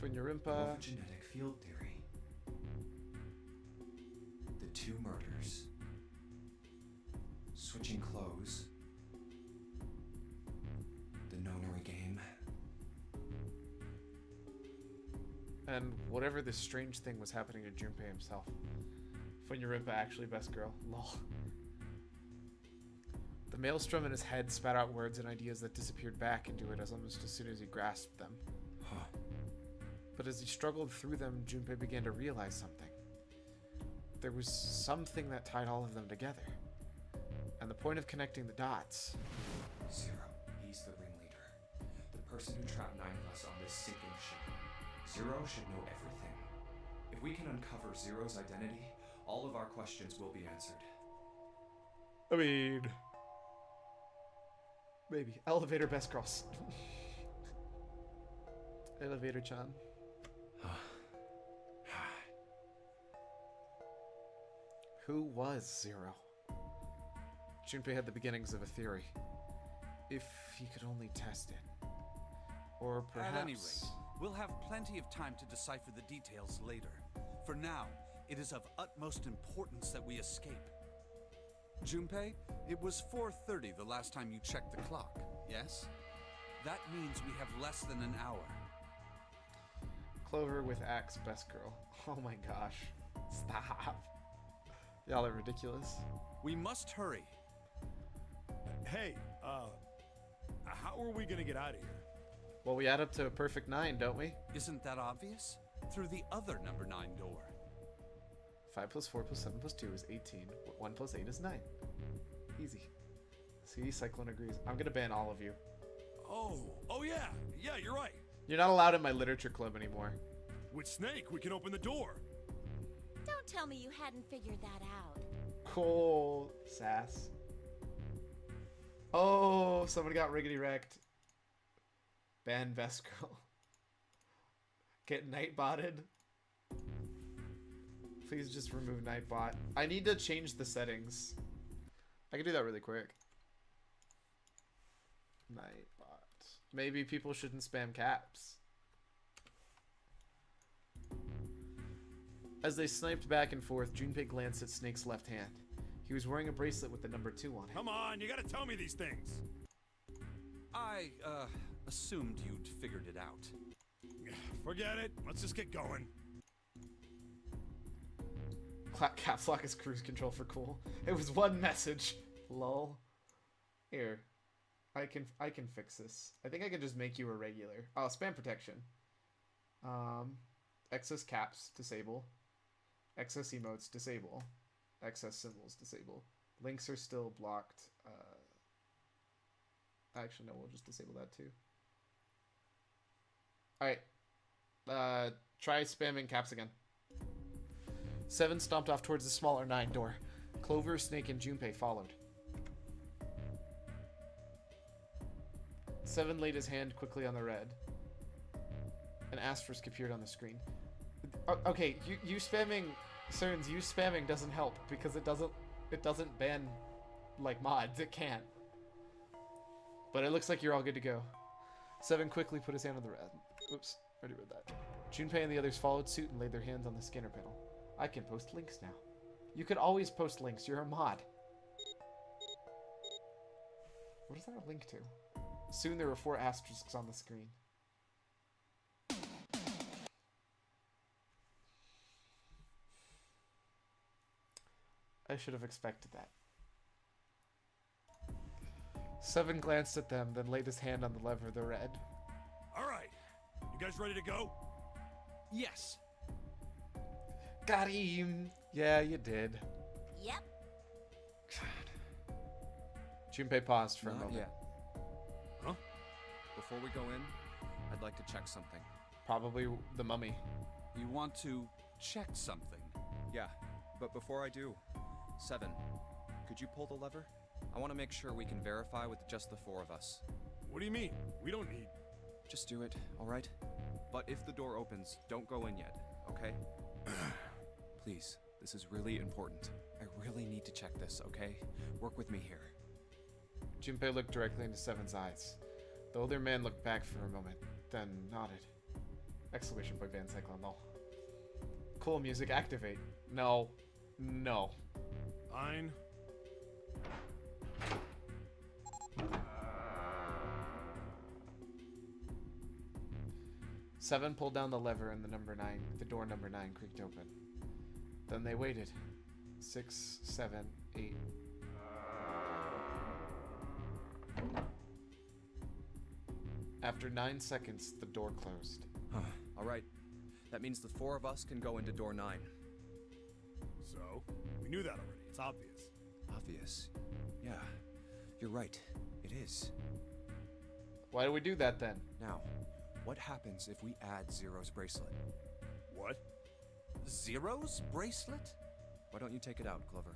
Funyarimpa. Morphogenetic field theory. The 2 murders. Switching clothes. The nonary game. And whatever this strange thing was happening to Junpei himself. Funyarimpa actually best girl. Lol. The maelstrom in his head spat out words and ideas that disappeared back into it almost as soon as he grasped them. Huh. But as he struggled through them, Junpei began to realize something. There was something that tied all of them together. And the point of connecting the dots... Zero. He's the ringleader. The person who trapped 9 of us on this sinking ship. Zero should know everything. If we can uncover Zero's identity, all of our questions will be answered. I mean... maybe. Elevator best girls. Elevator-chan. Who was Zero? Junpei had the beginnings of a theory. If he could only test it. Or perhaps... At any rate, we'll have plenty of time to decipher the details later. For now, it is of utmost importance that we escape. Junpei, it was 4:30 the last time you checked the clock, yes? That means we have less than an hour. Clover with axe best girl. Oh my gosh. Stop. Y'all are ridiculous. We must hurry. Hey, how are we gonna get out of here? Well, we add up to a perfect 9, don't we? Isn't that obvious? Through the other number 9 door. 5 plus 4 plus 7 plus 2 is 18. 1 plus 8 is 9. Easy. See, Cyclone agrees. I'm gonna ban all of you. Oh yeah, you're right. You're not allowed in my literature club anymore. With Snake, we can open the door. Don't tell me you hadn't figured that out. Cool. Sass. Oh, someone got riggedy wrecked. Ban best girl. Get nightbotted. Please just remove nightbot. I need to change the settings. I can do that really quick. Nightbot. Maybe people shouldn't spam caps. As they sniped back and forth, Junpei glanced at Snake's left hand. He was wearing a bracelet with the number 2 on it. Come on, you gotta tell me these things. I, assumed you'd figured it out. Forget it. Let's just get going. Caps lock is cruise control for cool. It was one message. Lol. Here. I can fix this. I think I can just make you a regular. Oh, spam protection. Excess caps, disable. Excess emotes, disable. Excess symbols, disable. Links are still blocked. Actually, no, we'll just disable that too. Alright. Try spamming caps again. 7 stomped off towards the smaller 9 door. Clover, Snake, and Junpei followed. 7 laid his hand quickly on the red. An asterisk appeared on the screen. Okay, you spamming, Cerns, you spamming doesn't help because it doesn't ban like mods. It can't. But it looks like you're all good to go. 7 quickly put his hand on the red. Oops, already read that. Junpei and the others followed suit and laid their hands on the scanner panel. I can post links now. You could always post links. You're a mod. What is that a link to? Soon there were 4 asterisks on the screen. I should have expected that. 7 glanced at them, then laid his hand on the lever of the red. All right. You guys ready to go? Yes. Got him. Yeah, you did. Yep. Junpei paused for a Not moment. yet. Huh? Before we go in, I'd like to check something. Probably the mummy. You want to check something? Yeah, but before I do, 7, could you pull the lever? I want to make sure we can verify with just the 4 of us. What do you mean? We don't need... Just do it, alright? But if the door opens, don't go in yet, okay? Please, this is really important. I really need to check this, okay? Work with me here. Junpei looked directly into 7's eyes. The older man looked back for a moment, then nodded. Exclamation point band Cyclone, no. Cool music, activate. No. No. Fine. Seven pulled down the lever and the door number 9 creaked open. Then they waited. 6, 7, 8. After 9 seconds, the door closed. Alright, that means the 4 of us can go into door 9. So, we knew that already. It's obvious. Obvious. Yeah, you're right. It is. Why do we do that then? Now, what happens if we add Zero's bracelet? What? Zero's bracelet? Why don't you take it out, Clover?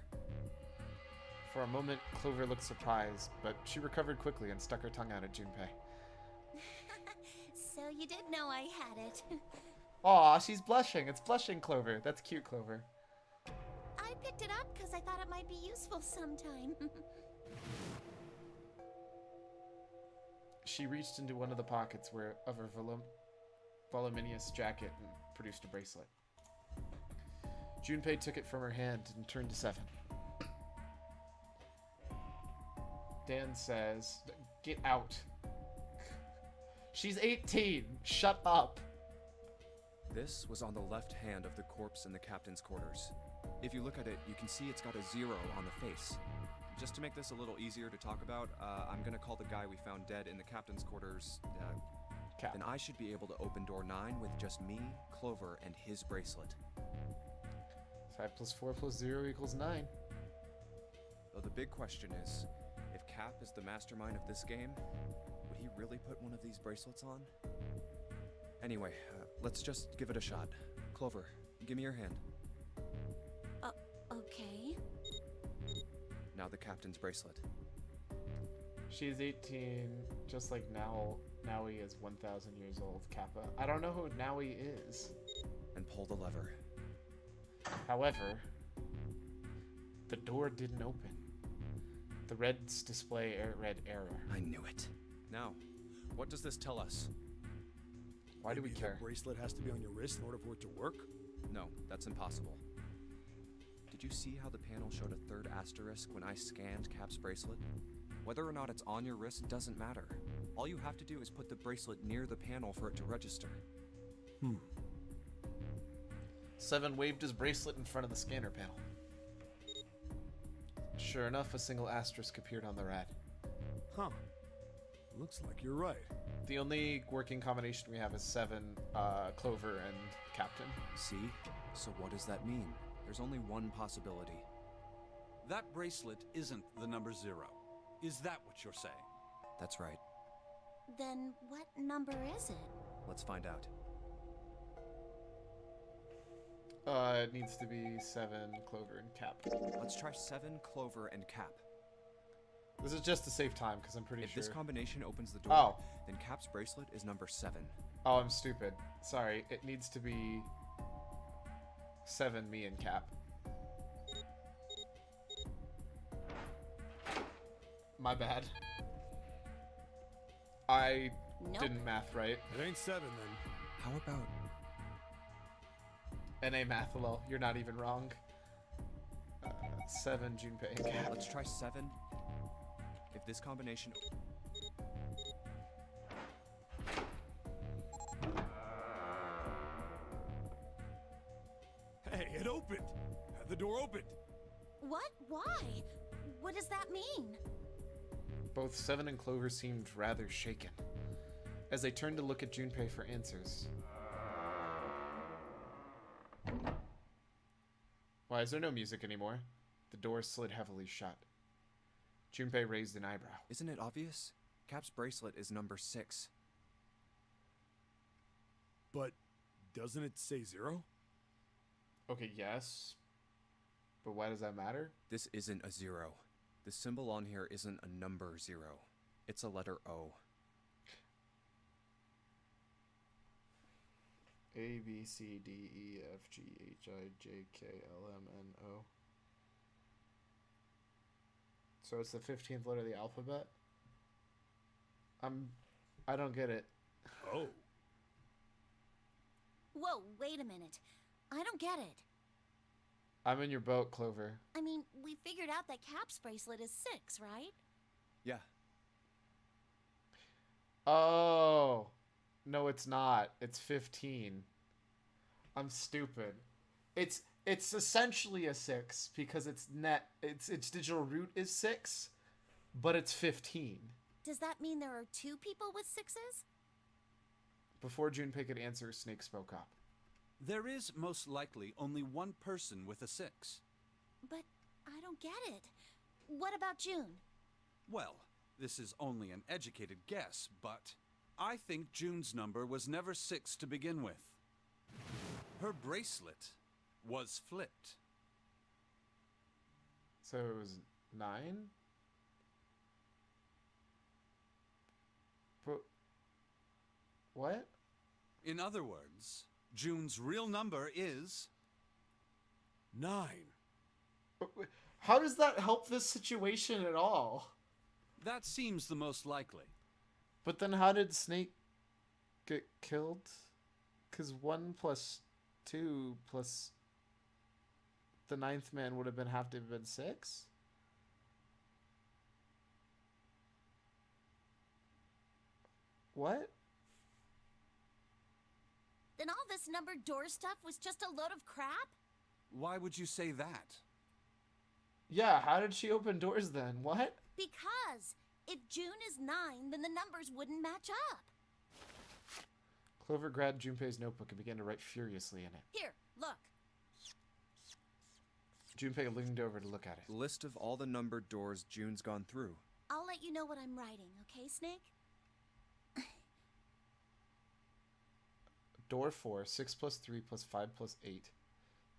For a moment, Clover looked surprised, but she recovered quickly and stuck her tongue out at Junpei. So you did know I had it. Aw, she's blushing. It's blushing Clover. That's cute, Clover. I picked it up because I thought it might be useful sometime. She reached into one of the pockets of her voluminous jacket and produced a bracelet. Junpei took it from her hand and turned to 7. Dan says, "Get out." She's 18. Shut up. This was on the left hand of the corpse in the captain's quarters. If you look at it, you can see it's got a 0 on the face. Just to make this a little easier to talk about, I'm gonna call the guy we found dead in the captain's quarters, Cap. Then I should be able to open door 9 with just me, Clover, and his bracelet. 5 + 4 + 0 = 9. Though the big question is, if Cap is the mastermind of this game, would he really put one of these bracelets on? Anyway, let's just give it a shot. Clover, give me your hand. Okay. Now the captain's bracelet. She's 18, just like Naui is 1,000 years old, Kappa. I don't know who Naui is. And pull the lever. However, the door didn't open. The reds display read error. I knew it. Now, what does this tell us? Why do we Maybe care? The bracelet has to be on your wrist in order for it to work? No, that's impossible. Did you see how the panel showed a third asterisk when I scanned Cap's bracelet? Whether or not it's on your wrist doesn't matter. All you have to do is put the bracelet near the panel for it to register. 7 waved his bracelet in front of the scanner panel. Sure enough, a single asterisk appeared on the rad. Huh. Looks like you're right. The only working combination we have is 7, Clover, and Captain. See? So what does that mean? There's only one possibility. That bracelet isn't the number 0. Is that what you're saying? That's right. Then what number is it? Let's find out. It needs to be 7, Clover, and Cap. Let's try 7, Clover, and Cap. This is just to save time, because I'm pretty If sure... this combination opens the door, then Cap's bracelet is number 7. Oh, I'm stupid. Sorry, it needs to be 7, me, and Cap. My bad. I didn't math right. It ain't 7 then. How about... NA math, lol. You're not even wrong. 7, Junpei, and Cap. Let's try 7. If this combination... Hey, it opened! The door opened! What? Why? What does that mean? Both 7 and Clover seemed rather shaken as they turned to look at Junpei for answers. Why is there no music anymore? The door slid heavily shut. Junpei raised an eyebrow. Isn't it obvious? Cap's bracelet is number 6. But doesn't it say 0? Okay, yes. But why does that matter? This isn't a 0. The symbol on here isn't a number 0. It's a letter O. A, B, C, D, E, F, G, H, I, J, K, L, M, N, O. So it's the 15th letter of the alphabet? I don't get it. Oh. Whoa, wait a minute. I don't get it. I'm in your boat, Clover. I mean, we figured out that Cap's bracelet is 6, right? Yeah. Oh. No, it's not. It's 15. I'm stupid. It's essentially a 6 because its digital root is 6, but it's 15. Does that mean there are 2 people with 6s? Before Junpei could answer, Snake spoke up. There is most likely only one person with a 6. But I don't get it. What about June? Well, this is only an educated guess, but I think June's number was never 6 to begin with. Her bracelet was flipped. So it was 9? But what? In other words, June's real number is 9. How does that help this situation at all? That seems the most likely. But then how did Snake get killed? Because 1 plus 2 plus the 9th man would have to have been 6? What? Then all this number door stuff was just a load of crap? Why would you say that? Yeah, how did she open doors then? What? Because if June is 9, then the numbers wouldn't match up. Clover grabbed Junpei's notebook and began to write furiously in it. Here, look. Junpei leaned over to look at it. List of all the numbered doors June's gone through. I'll let you know what I'm writing, okay, Snake? Door 4, 6 plus 3 plus 5 plus 8.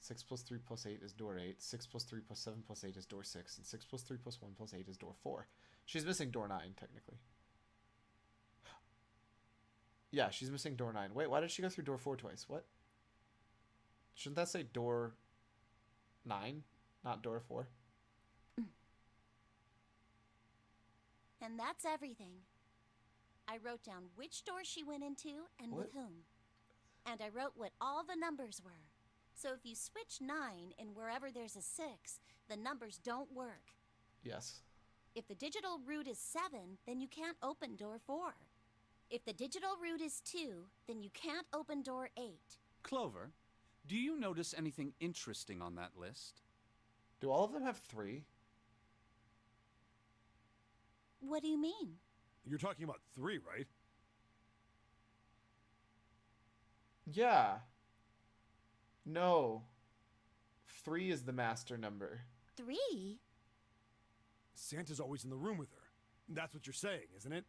6 plus 3 plus 8 is door 8. 6 plus 3 plus 7 plus 8 is door 6. And 6 plus 3 plus 1 plus 8 is door 4. She's missing door 9, technically. Yeah, she's missing door 9. Wait, why did she go through door 4 twice? What? Shouldn't that say door 9, not door 4? And that's everything. I wrote down which door she went into and with whom. And I wrote what all the numbers were. So if you switch 9 in wherever there's a 6, the numbers don't work. Yes. If the digital root is 7, then you can't open door 4. If the digital root is 2, then you can't open door 8. Clover, do you notice anything interesting on that list? Do all of them have 3? What do you mean? You're talking about 3, right? Yeah. No. 3 is the master number. 3? Santa's always in the room with her. That's what you're saying, isn't it?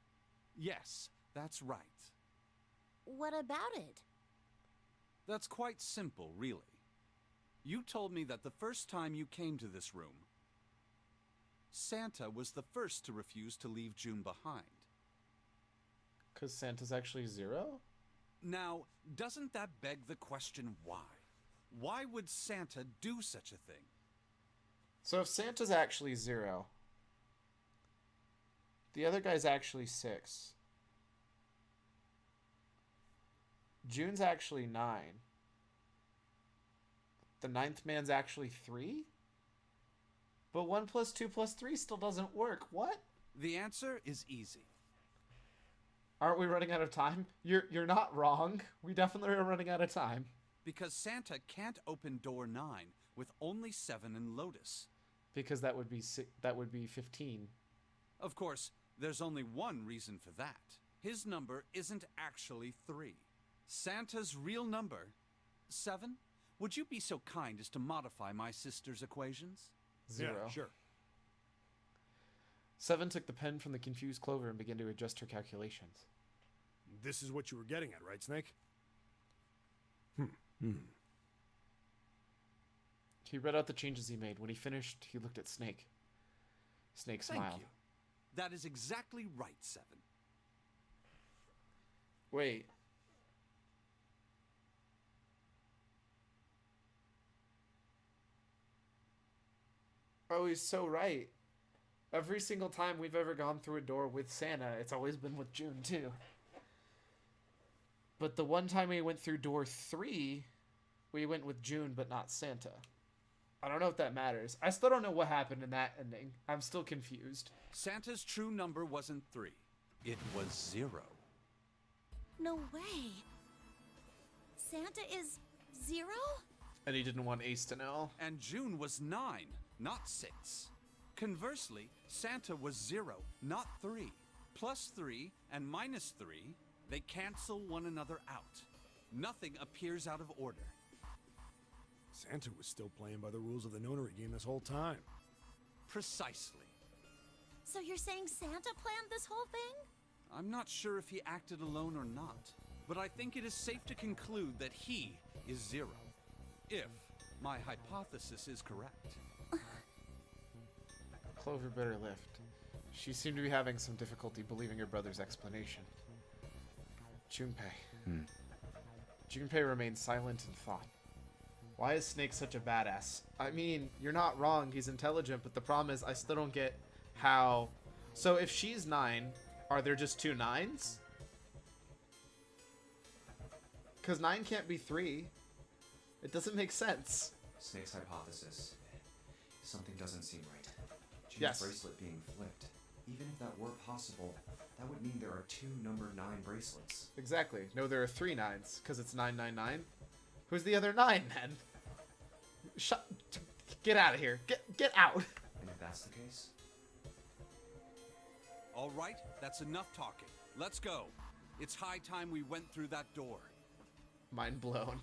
Yes, that's right. What about it? That's quite simple, really. You told me that the first time you came to this room, Santa was the first to refuse to leave June behind. Because Santa's actually 0? Now, doesn't that beg the question why? Why would Santa do such a thing? So if Santa's actually 0, the other guy's actually 6. June's actually 9. The 9th man's actually 3? But 1 plus 2 plus 3 still doesn't work. What? The answer is easy. Aren't we running out of time? You're not wrong. We definitely are running out of time. Because Santa can't open door 9 with only 7 in Lotus. Because that would be 15. Of course, there's only one reason for that. His number isn't actually 3. Santa's real number, 7? Would you be so kind as to modify my sister's equations? 0. Yeah, sure. 7 took the pen from the confused Clover and began to adjust her calculations. This is what you were getting at, right, Snake? He read out the changes he made. When he finished, he looked at Snake. Snake smiled. Thank you. That is exactly right, 7. Wait. Oh, he's so right. Every single time we've ever gone through a door with Santa, it's always been with June, too. But the one time we went through door 3, we went with June, but not Santa. I don't know if that matters. I still don't know what happened in that ending. I'm still confused. Santa's true number wasn't 3. It was 0. No way. Santa is 0? And he didn't want Ace to know. And June was 9, not 6. Conversely, Santa was 0, not 3. Plus 3 and minus 3, they cancel one another out. Nothing appears out of order. Santa was still playing by the rules of the nonary game this whole time. Precisely. So you're saying Santa planned this whole thing? I'm not sure if he acted alone or not, but I think it is safe to conclude that he is 0. If my hypothesis is correct. Clover bit her lip. She seemed to be having some difficulty believing her brother's explanation. Junpei. Junpei remained silent in thought. Why is Snake such a badass? I mean, you're not wrong, he's intelligent, but the problem is I still don't get how... So if she's 9, are there just 2 9s? Because 9 can't be 3. It doesn't make sense. Snake's hypothesis. Something doesn't seem right. June's Yes. bracelet being flipped. Even if that were possible, that would mean there are 2 number 9 bracelets. Exactly. No, there are 3 9s, because it's 999. Who's the other 9, then? Get out of here. Get out. And if that's the case, All right, that's enough talking. Let's go. It's high time we went through that door. Mind blown.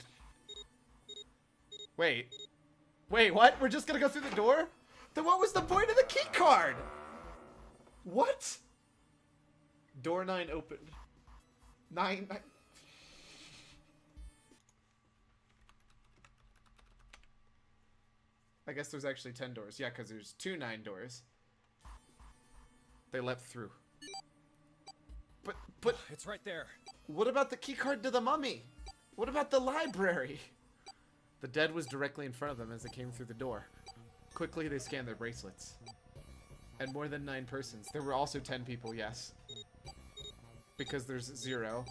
Wait, what? We're just gonna go through the door? Then what was the point of the key card? What? Door 9 opened. 9. I guess there's actually 10 doors. Yeah, because there's 2 9 doors. They leapt through. But It's right there. what about the keycard to the mummy? What about the library? The dead was directly in front of them as they came through the door. Quickly, they scanned their bracelets. And more than 9 persons. There were also 10 people, yes. Because there's 0.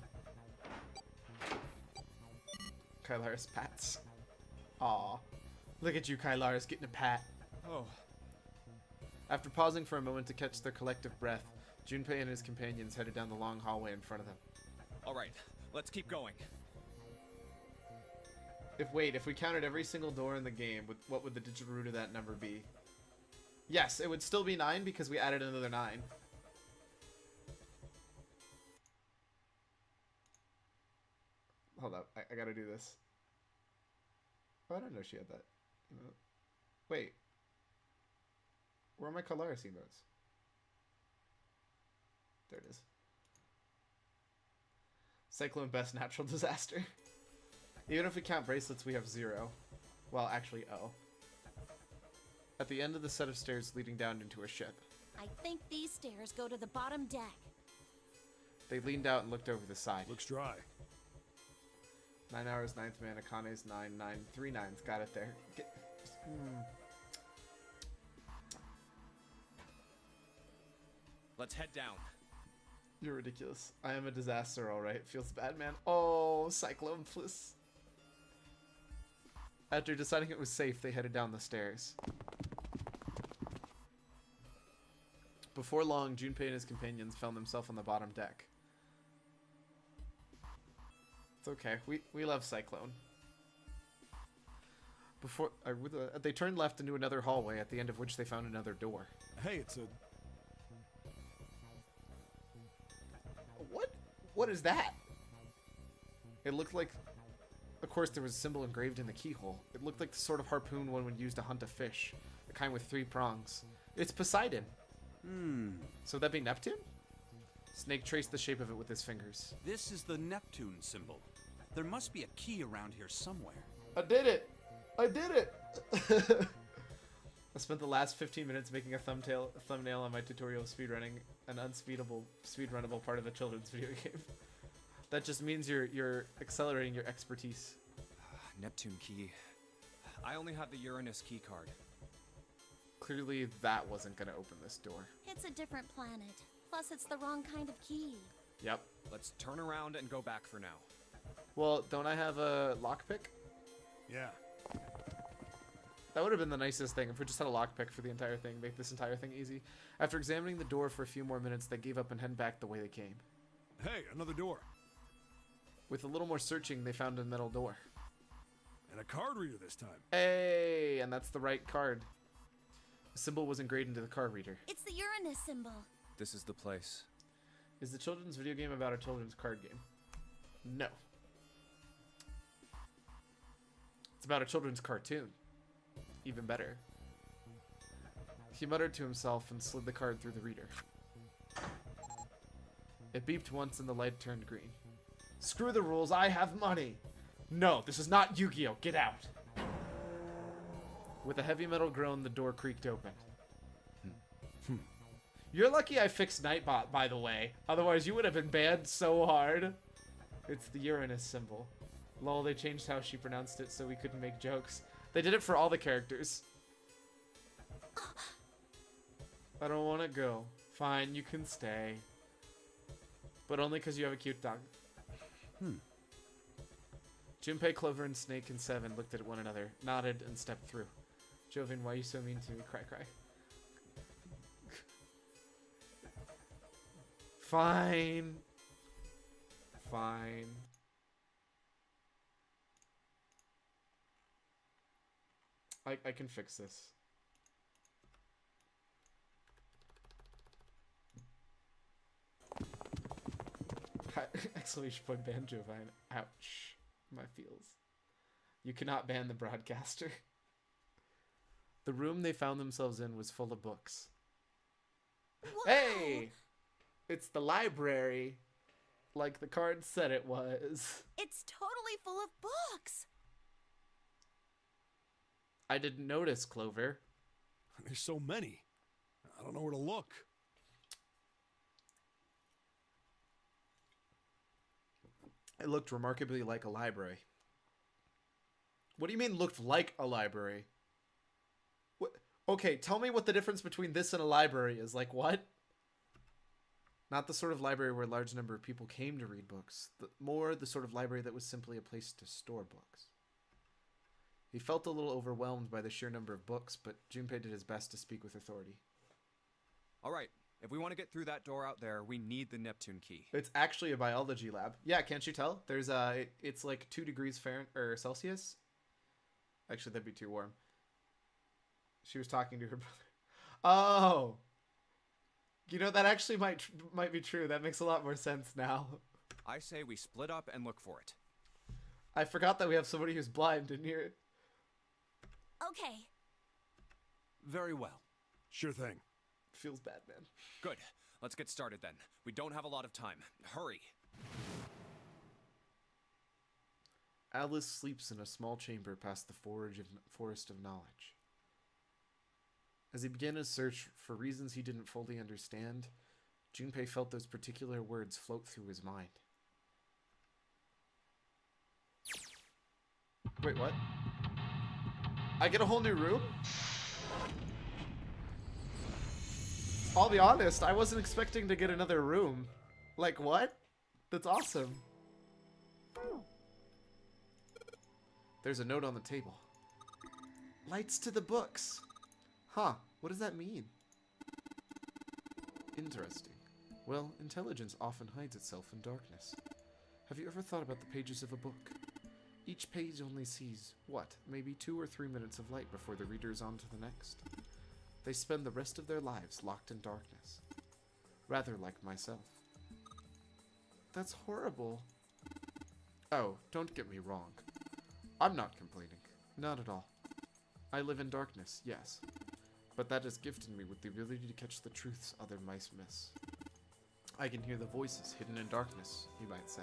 Kylaris pats. Aw. Look at you, Kylaris, getting a pat. Oh, After pausing for a moment to catch their collective breath, Junpei and his companions headed down the long hallway in front of them. All right, let's keep going. If we counted every single door in the game, what would the digital root of that number be? Yes, it would still be 9 because we added another 9. Hold up, I gotta do this. Oh, I don't know she had that. Wait. Where are my Calaris emotes? There it is. Cyclone best natural disaster. Even if we count bracelets, we have 0. Well, actually, O. At the end of the set of stairs leading down into a ship. I think these stairs go to the bottom deck. They leaned out and looked over the side. Looks dry. 9 hours, 9th man, Akane's 9, 9, 3 nines. Got it there. Let's head down. You're ridiculous. I am a disaster, alright. Feels bad, man. Oh, Cyclone, please. After deciding it was safe, they headed down the stairs. Before long, Junpei and his companions found themselves on the bottom deck. It's okay. We love Cyclone. They turned left into another hallway, at the end of which they found another door. Hey, it's a... What is that? It looked like... Of course, there was a symbol engraved in the keyhole. It looked like the sort of harpoon one would use to hunt a fish. The kind with 3 prongs. It's Poseidon. So would that be Neptune? Snake traced the shape of it with his fingers. This is the Neptune symbol. There must be a key around here somewhere. I did it! I did it! I spent the last 15 minutes making a thumbnail on my tutorial of speedrunning, an unspeedable, speedrunnable part of a children's video game. That just means you're accelerating your expertise. Neptune key. I only have the Uranus key card. Clearly that wasn't gonna open this door. It's a different planet. Plus, it's the wrong kind of key. Yep. Let's turn around and go back for now. Well, don't I have a lockpick? Yeah. That would have been the nicest thing if we just had a lockpick for the entire thing, make this entire thing easy. After examining the door for a few more minutes, they gave up and headed back the way they came. Hey, another door. With a little more searching, they found a metal door. And a card reader this time. Hey, and that's the right card. The symbol was engraved into the card reader. It's the Uranus symbol. This is the place. Is the children's video game about a children's card game? No. It's about a children's cartoon. Even better. He muttered to himself and slid the card through the reader. It beeped once and the light turned green. Screw the rules, I have money! No, this is not Yu-Gi-Oh! Get out! With a heavy metal groan, the door creaked open. You're lucky I fixed Nightbot, by the way. Otherwise, you would have been banned so hard. It's the Uranus symbol. Lol, they changed how she pronounced it so we couldn't make jokes. They did it for all the characters. I don't want to go. Fine, you can stay. But only because you have a cute dog. Junpei, Clover, and Snake and Seven looked at one another, nodded, and stepped through. Jovine, why are you so mean to me? Cry, cry. Fine. Fine. I can fix this. Exclamation point ban Jovine. Ouch. My feels. You cannot ban the broadcaster. The room they found themselves in was full of books. Wow. Hey! It's the library. Like the card said it was. It's totally full of books. I didn't notice, Clover. There's so many. I don't know where to look. It looked remarkably like a library. What do you mean looked like a library? What? Okay, tell me what the difference between this and a library is. Like what? Not the sort of library where a large number of people came to read books. More the sort of library that was simply a place to store books. He felt a little overwhelmed by the sheer number of books, but Junpei did his best to speak with authority. All right, if we want to get through that door out there, we need the Neptune key. It's actually a biology lab. Yeah, can't you tell? There's it's like 2 degrees Fahrenheit or Celsius. Actually, that'd be too warm. She was talking to her brother. Oh, you know, that actually might be true. That makes a lot more sense now. I say we split up and look for it. I forgot that we have somebody who's blind in here. Okay. Very well. Sure thing. Feels bad, man. Good. Let's get started then. We don't have a lot of time. Hurry. Alice sleeps in a small chamber past the forest of knowledge. As he began his search for reasons he didn't fully understand, Junpei felt those particular words float through his mind. Wait, what? I get a whole new room? I'll be honest, I wasn't expecting to get another room. Like, what? That's awesome. There's a note on the table. Lights to the books. Huh, what does that mean? Interesting. Well, intelligence often hides itself in darkness. Have you ever thought about the pages of a book? Each page only sees, what, maybe 2 or 3 minutes of light before the reader is on to the next. They spend the rest of their lives locked in darkness. Rather like myself. That's horrible. Oh, don't get me wrong. I'm not complaining. Not at all. I live in darkness, yes. But that has gifted me with the ability to catch the truths other mice miss. I can hear the voices hidden in darkness, you might say.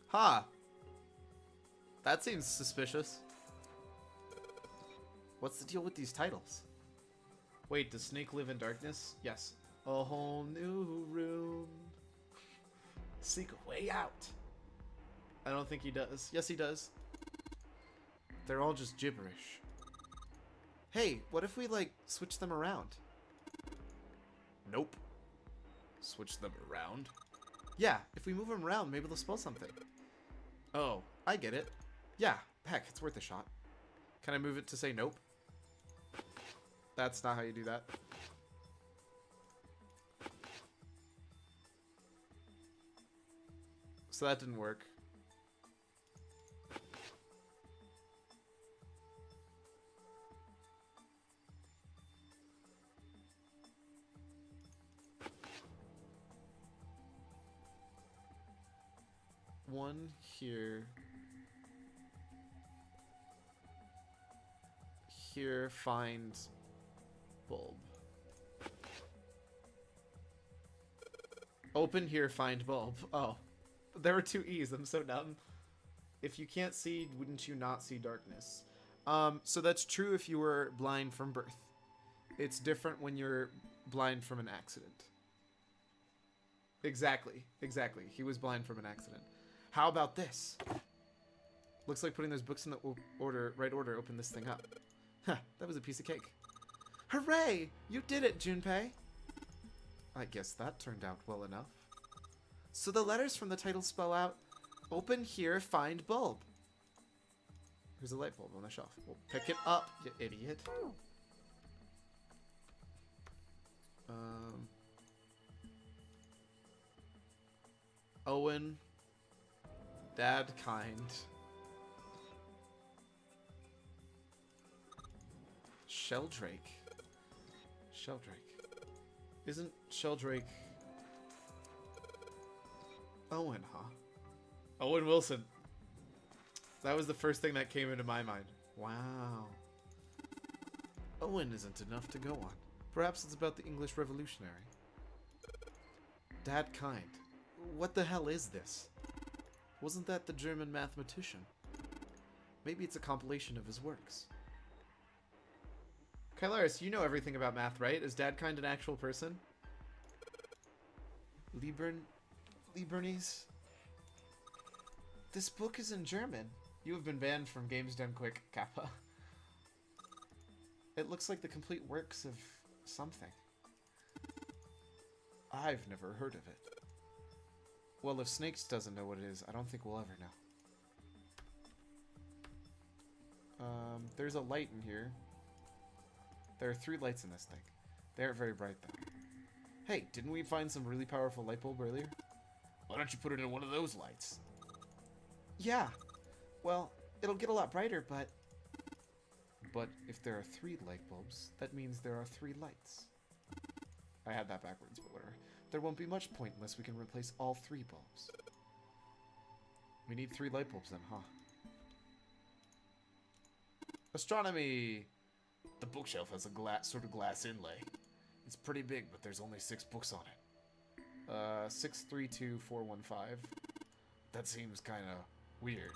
Huh. That seems suspicious. What's the deal with these titles? Wait, does Snake live in darkness? Yes. A whole new room. Seek a way out. I don't think he does. Yes, he does. They're all just gibberish. Hey, what if we, like, switch them around? Nope. Switch them around? Yeah, if we move them around, maybe they'll spell something. Oh, I get it. Yeah, heck, it's worth a shot. Can I move it to say nope? That's not how you do that. So that didn't work. One here. Here, find bulb. Open here, find bulb. Oh. There were 2 E's. I'm so dumb. If you can't see, wouldn't you not see darkness? So that's true if you were blind from birth. It's different when you're blind from an accident. Exactly. Exactly. He was blind from an accident. How about this? Looks like putting those books in the right order opened this thing up. Huh, that was a piece of cake. Hooray! You did it, Junpei! I guess that turned out well enough. So the letters from the title spell out, open here, find bulb. Here's a light bulb on the shelf. We'll pick it up, you idiot. Owen. Dad kind. Sheldrake. Sheldrake. Isn't Sheldrake Owen, huh? Owen Wilson. That was the first thing that came into my mind. Wow. Owen isn't enough to go on. Perhaps it's about the English Revolutionary. Dad kind. What the hell is this? Wasn't that the German mathematician? Maybe it's a compilation of his works. Kylaris, you know everything about math, right? Is Dad kind an actual person? Liebernese? This book is in German. You have been banned from Games Done Quick, Kappa. It looks like the complete works of something. I've never heard of it. Well, if Snakes doesn't know what it is, I don't think we'll ever know. There's a light in here. There are 3 lights in this thing. They aren't very bright, though. Hey, didn't we find some really powerful light bulb earlier? Why don't you put it in one of those lights? Yeah. Well, it'll get a lot brighter, but... But if there are 3 light bulbs, that means there are 3 lights. I had that backwards, but whatever. There won't be much point unless we can replace all 3 bulbs. We need 3 light bulbs then, huh? Astronomy! The bookshelf has a sort of glass inlay. It's pretty big, but there's only 6 books on it. 632415. That seems kind of weird.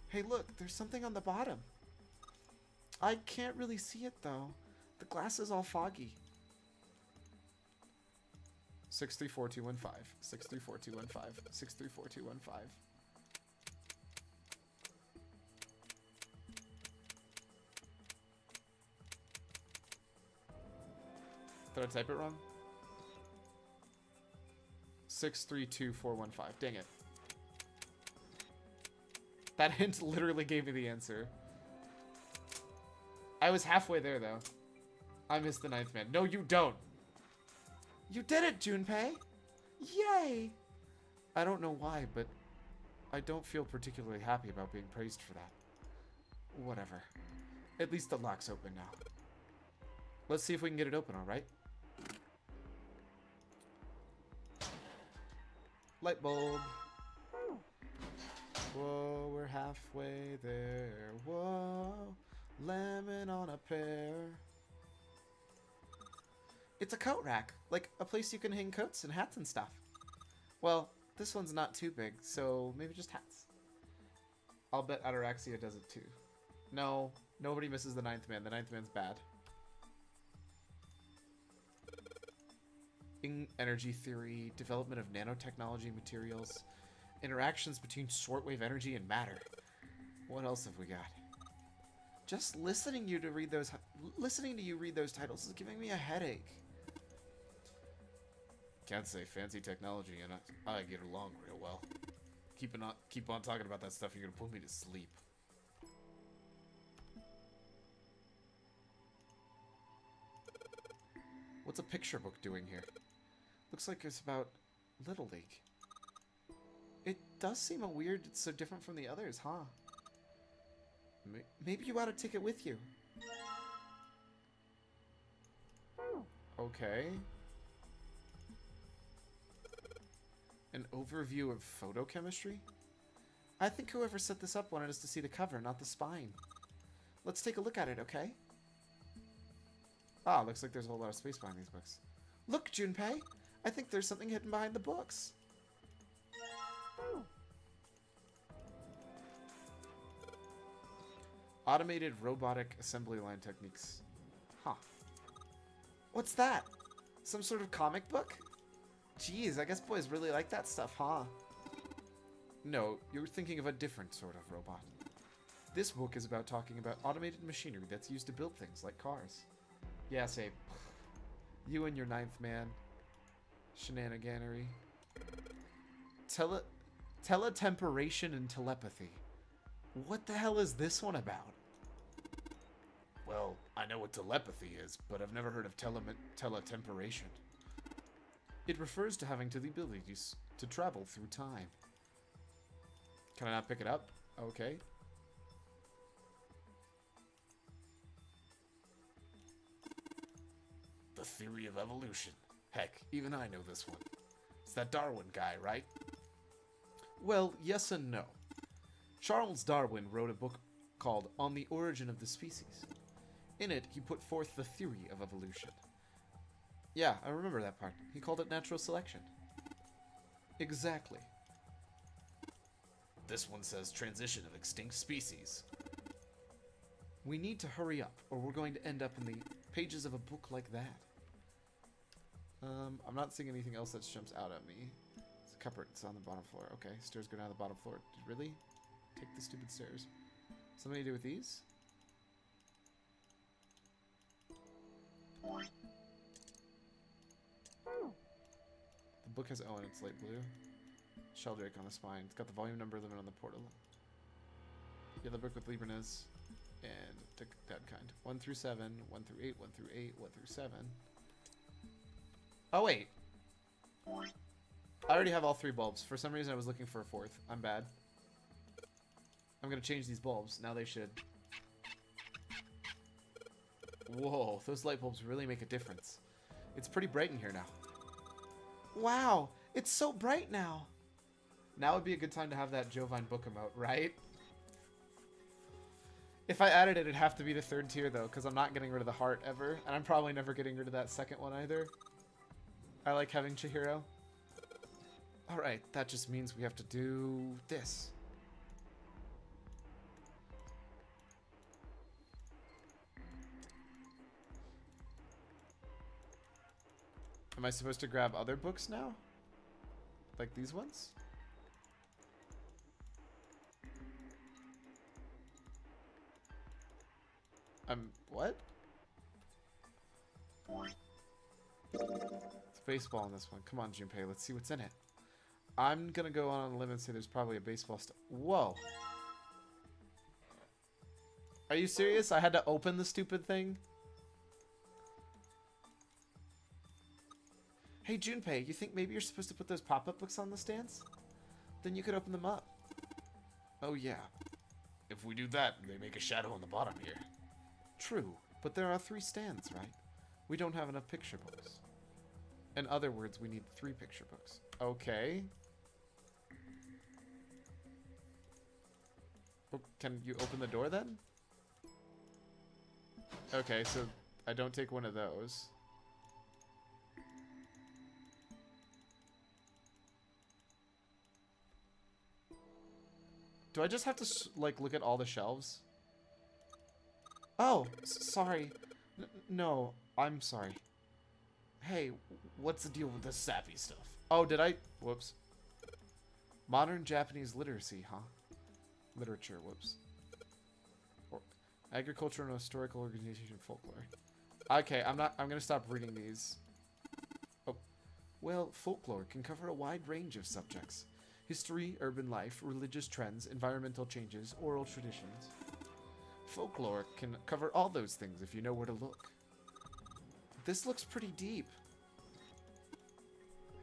Hey, look, there's something on the bottom. I can't really see it, though. The glass is all foggy. 634215. 634215. 634215. Did I type it wrong? 632415. Dang it. That hint literally gave me the answer. I was halfway there, though. I missed the 9th man. No, you don't. You did it, Junpei. Yay. I don't know why, but I don't feel particularly happy about being praised for that. Whatever. At least the lock's open now. Let's see if we can get it open, alright? Light bulb. Whoa, we're halfway there. Whoa, lemon on a pear. It's a coat rack, like a place you can hang coats and hats and stuff. Well, this one's not too big, so maybe just hats. I'll bet Ataraxia does it too. No, nobody misses the 9th man. The 9th man's bad. Energy theory, development of nanotechnology materials, interactions between shortwave energy and matter. What else have we got? Just listening to you read those titles is giving me a headache. Can't say fancy technology and I get along real well. Keep on talking about that stuff, you're gonna put me to sleep. What's a picture book doing here? Looks like it's about Little League. It does seem weird it's so different from the others, huh? Maybe you ought to take it with you. Okay. An overview of photochemistry? I think whoever set this up wanted us to see the cover, not the spine. Let's take a look at it, okay? Ah, looks like there's a whole lot of space behind these books. Look, Junpei! I think there's something hidden behind the books. Automated robotic assembly line techniques. Huh. What's that? Some sort of comic book? Jeez, I guess boys really like that stuff, huh? No, you're thinking of a different sort of robot. This book is about talking about automated machinery that's used to build things like cars. Yeah, say, you and your 9th man. Shenaniganery. Teletemperation and telepathy. What the hell is this one about? Well, I know what telepathy is, but I've never heard of teletemperation. It refers to having the abilities to travel through time. Can I not pick it up? Okay. The theory of evolution. Heck, even I know this one. It's that Darwin guy, right? Well, yes and no. Charles Darwin wrote a book called On the Origin of the Species. In it, he put forth the theory of evolution. Yeah, I remember that part. He called it natural selection. Exactly. This one says transition of extinct species. We need to hurry up, or we're going to end up in the pages of a book like that. I'm not seeing anything else that jumps out at me. It's a cupboard. It's on the bottom floor. Okay, stairs go down to the bottom floor. Really? Take the stupid stairs. Something to do with these? The book has O and it's light blue. Sheldrake on the spine. It's got the volume number limit on the portal. Yellow brick with Libranus and that kind. 1 through 7, 1 through 8, 1 through 8, 1 through 7. Oh, wait. I already have all 3 bulbs. For some reason, I was looking for a 4th. I'm bad. I'm going to change these bulbs. Now they should. Whoa, those light bulbs really make a difference. It's pretty bright in here now. Wow, it's so bright now. Now would be a good time to have that Jovine book emote, right? If I added it, it'd have to be the 3rd tier, though, because I'm not getting rid of the heart ever. And I'm probably never getting rid of that 2nd one either. I like having Chihiro. Alright, that just means we have to do this. Am I supposed to grab other books now? Like these ones? What? It's baseball in this one. Come on, Junpei, let's see what's in it. I'm gonna go on a limb and say there's probably a baseball stuff. Whoa. Are you serious? I had to open the stupid thing? Hey, Junpei, you think maybe you're supposed to put those pop-up books on the stands? Then you could open them up. Oh, yeah. If we do that, they make a shadow on the bottom here. True, but there are 3 stands, right? We don't have enough picture books. In other words, we need 3 picture books. Okay. Oh, can you open the door then? Okay, so I don't take one of those. Do I just have to, like, look at all the shelves? Oh, sorry. No, I'm sorry. Hey, what's the deal with this sappy stuff? Oh, did I? Whoops. Modern Japanese literacy, huh? Literature, whoops. Or agriculture and historical organization folklore. Okay, I'm gonna stop reading these. Oh. Well, folklore can cover a wide range of subjects. History, urban life, religious trends, environmental changes, oral traditions. Folklore can cover all those things if you know where to look. This looks pretty deep.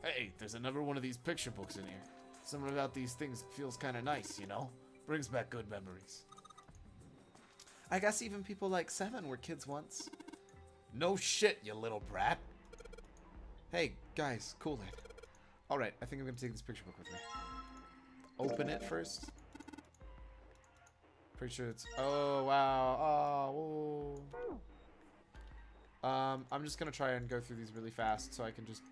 Hey, there's another one of these picture books in here. Something about these things feels kind of nice, you know? Brings back good memories. I guess even people like 7 were kids once. No shit, you little brat. Hey, guys, cool it. Alright, I think I'm gonna take this picture book with me. Open it first. Pretty sure it's... Oh, wow. Oh, whoa. I'm just gonna try and go through these really fast so I can just...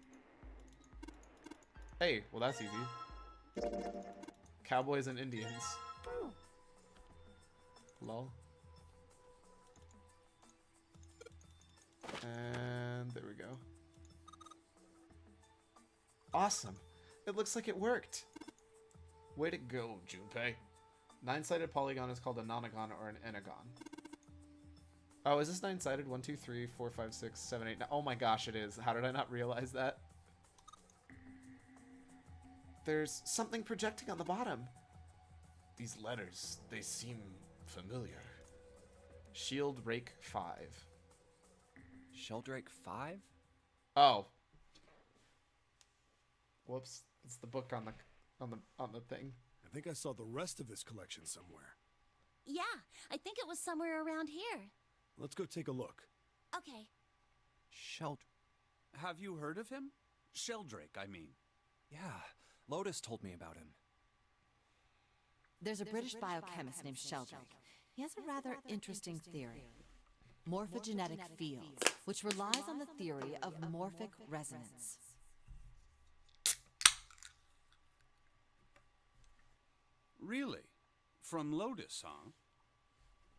Hey, well that's easy. Cowboys and Indians. Lol. And there we go. Awesome. It looks like it worked. Way to go, Junpei. 9-sided polygon is called a nonagon or an enagon. Oh, is this 9-sided? 1, 2, 3, 4, 5, 6, 7, 8. Oh my gosh, it is. How did I not realize that? There's something projecting on the bottom. These letters, they seem familiar. Shield Rake 5. Sheldrake 5? Oh. Whoops. It's the book on the thing. I think I saw the rest of this collection somewhere. Yeah, I think it was somewhere around here. Let's go take a look. Okay. Have you heard of him? Sheldrake, I mean. Yeah, Lotus told me about him. There's a British biochemist named Sheldrake. He has a rather interesting theory. Morphogenetic fields, which relies on the theory of morphic resonance. Really? From Lotus, huh?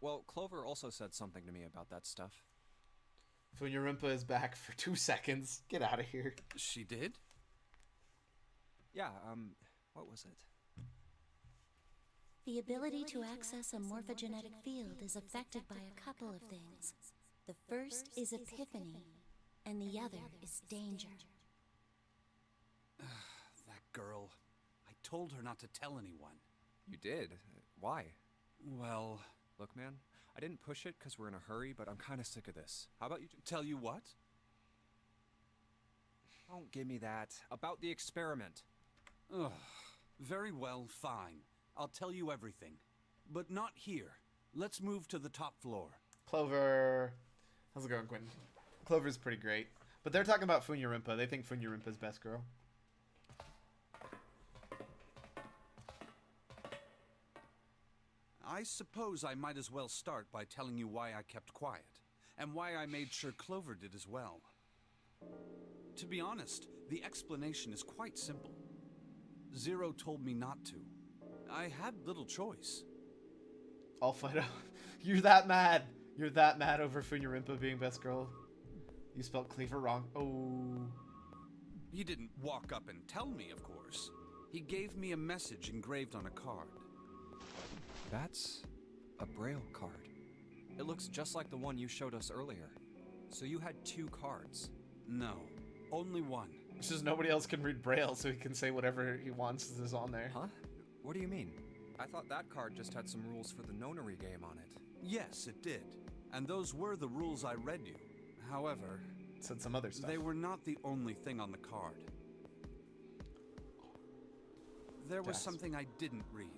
Well, Clover also said something to me about that stuff. Funyarimpa is back for 2 seconds. Get out of here. She did? Yeah, what was it? The ability to access a morphogenetic field is affected by a couple of things. The first is epiphany, and the other is danger. That girl. I told her not to tell anyone. You did? Why? Well, Look, man, I didn't push it because we're in a hurry, but I'm kind of sick of this. How about you tell you what? don't give me that. About the experiment. Ugh. Very well, fine. I'll tell you everything. But not here. Let's move to the top floor. Clover. How's it going, Quentin? Clover's pretty great. But they're talking about Funyarimpa. They think Funyarimpa's best girl. I suppose I might as well start by telling you why I kept quiet, and why I made sure Clover did as well. To be honest, the explanation is quite simple. Zero told me not to. I had little choice. I'll fight out. You're that mad. You're that mad over Funyarimpa being best girl. You spelled Cleaver wrong. Oh. He didn't walk up and tell me, of course. He gave me a message engraved on a card. That's a Braille card. It looks just like the one you showed us earlier. So you had 2 cards. No, only one. It's just nobody else can read Braille, so he can say whatever he wants is on there. Huh? What do you mean? I thought that card just had some rules for the nonary game on it. Yes, it did. And those were the rules I read you. However, It said some other stuff. they were not the only thing on the card. There was Gasp. something I didn't read.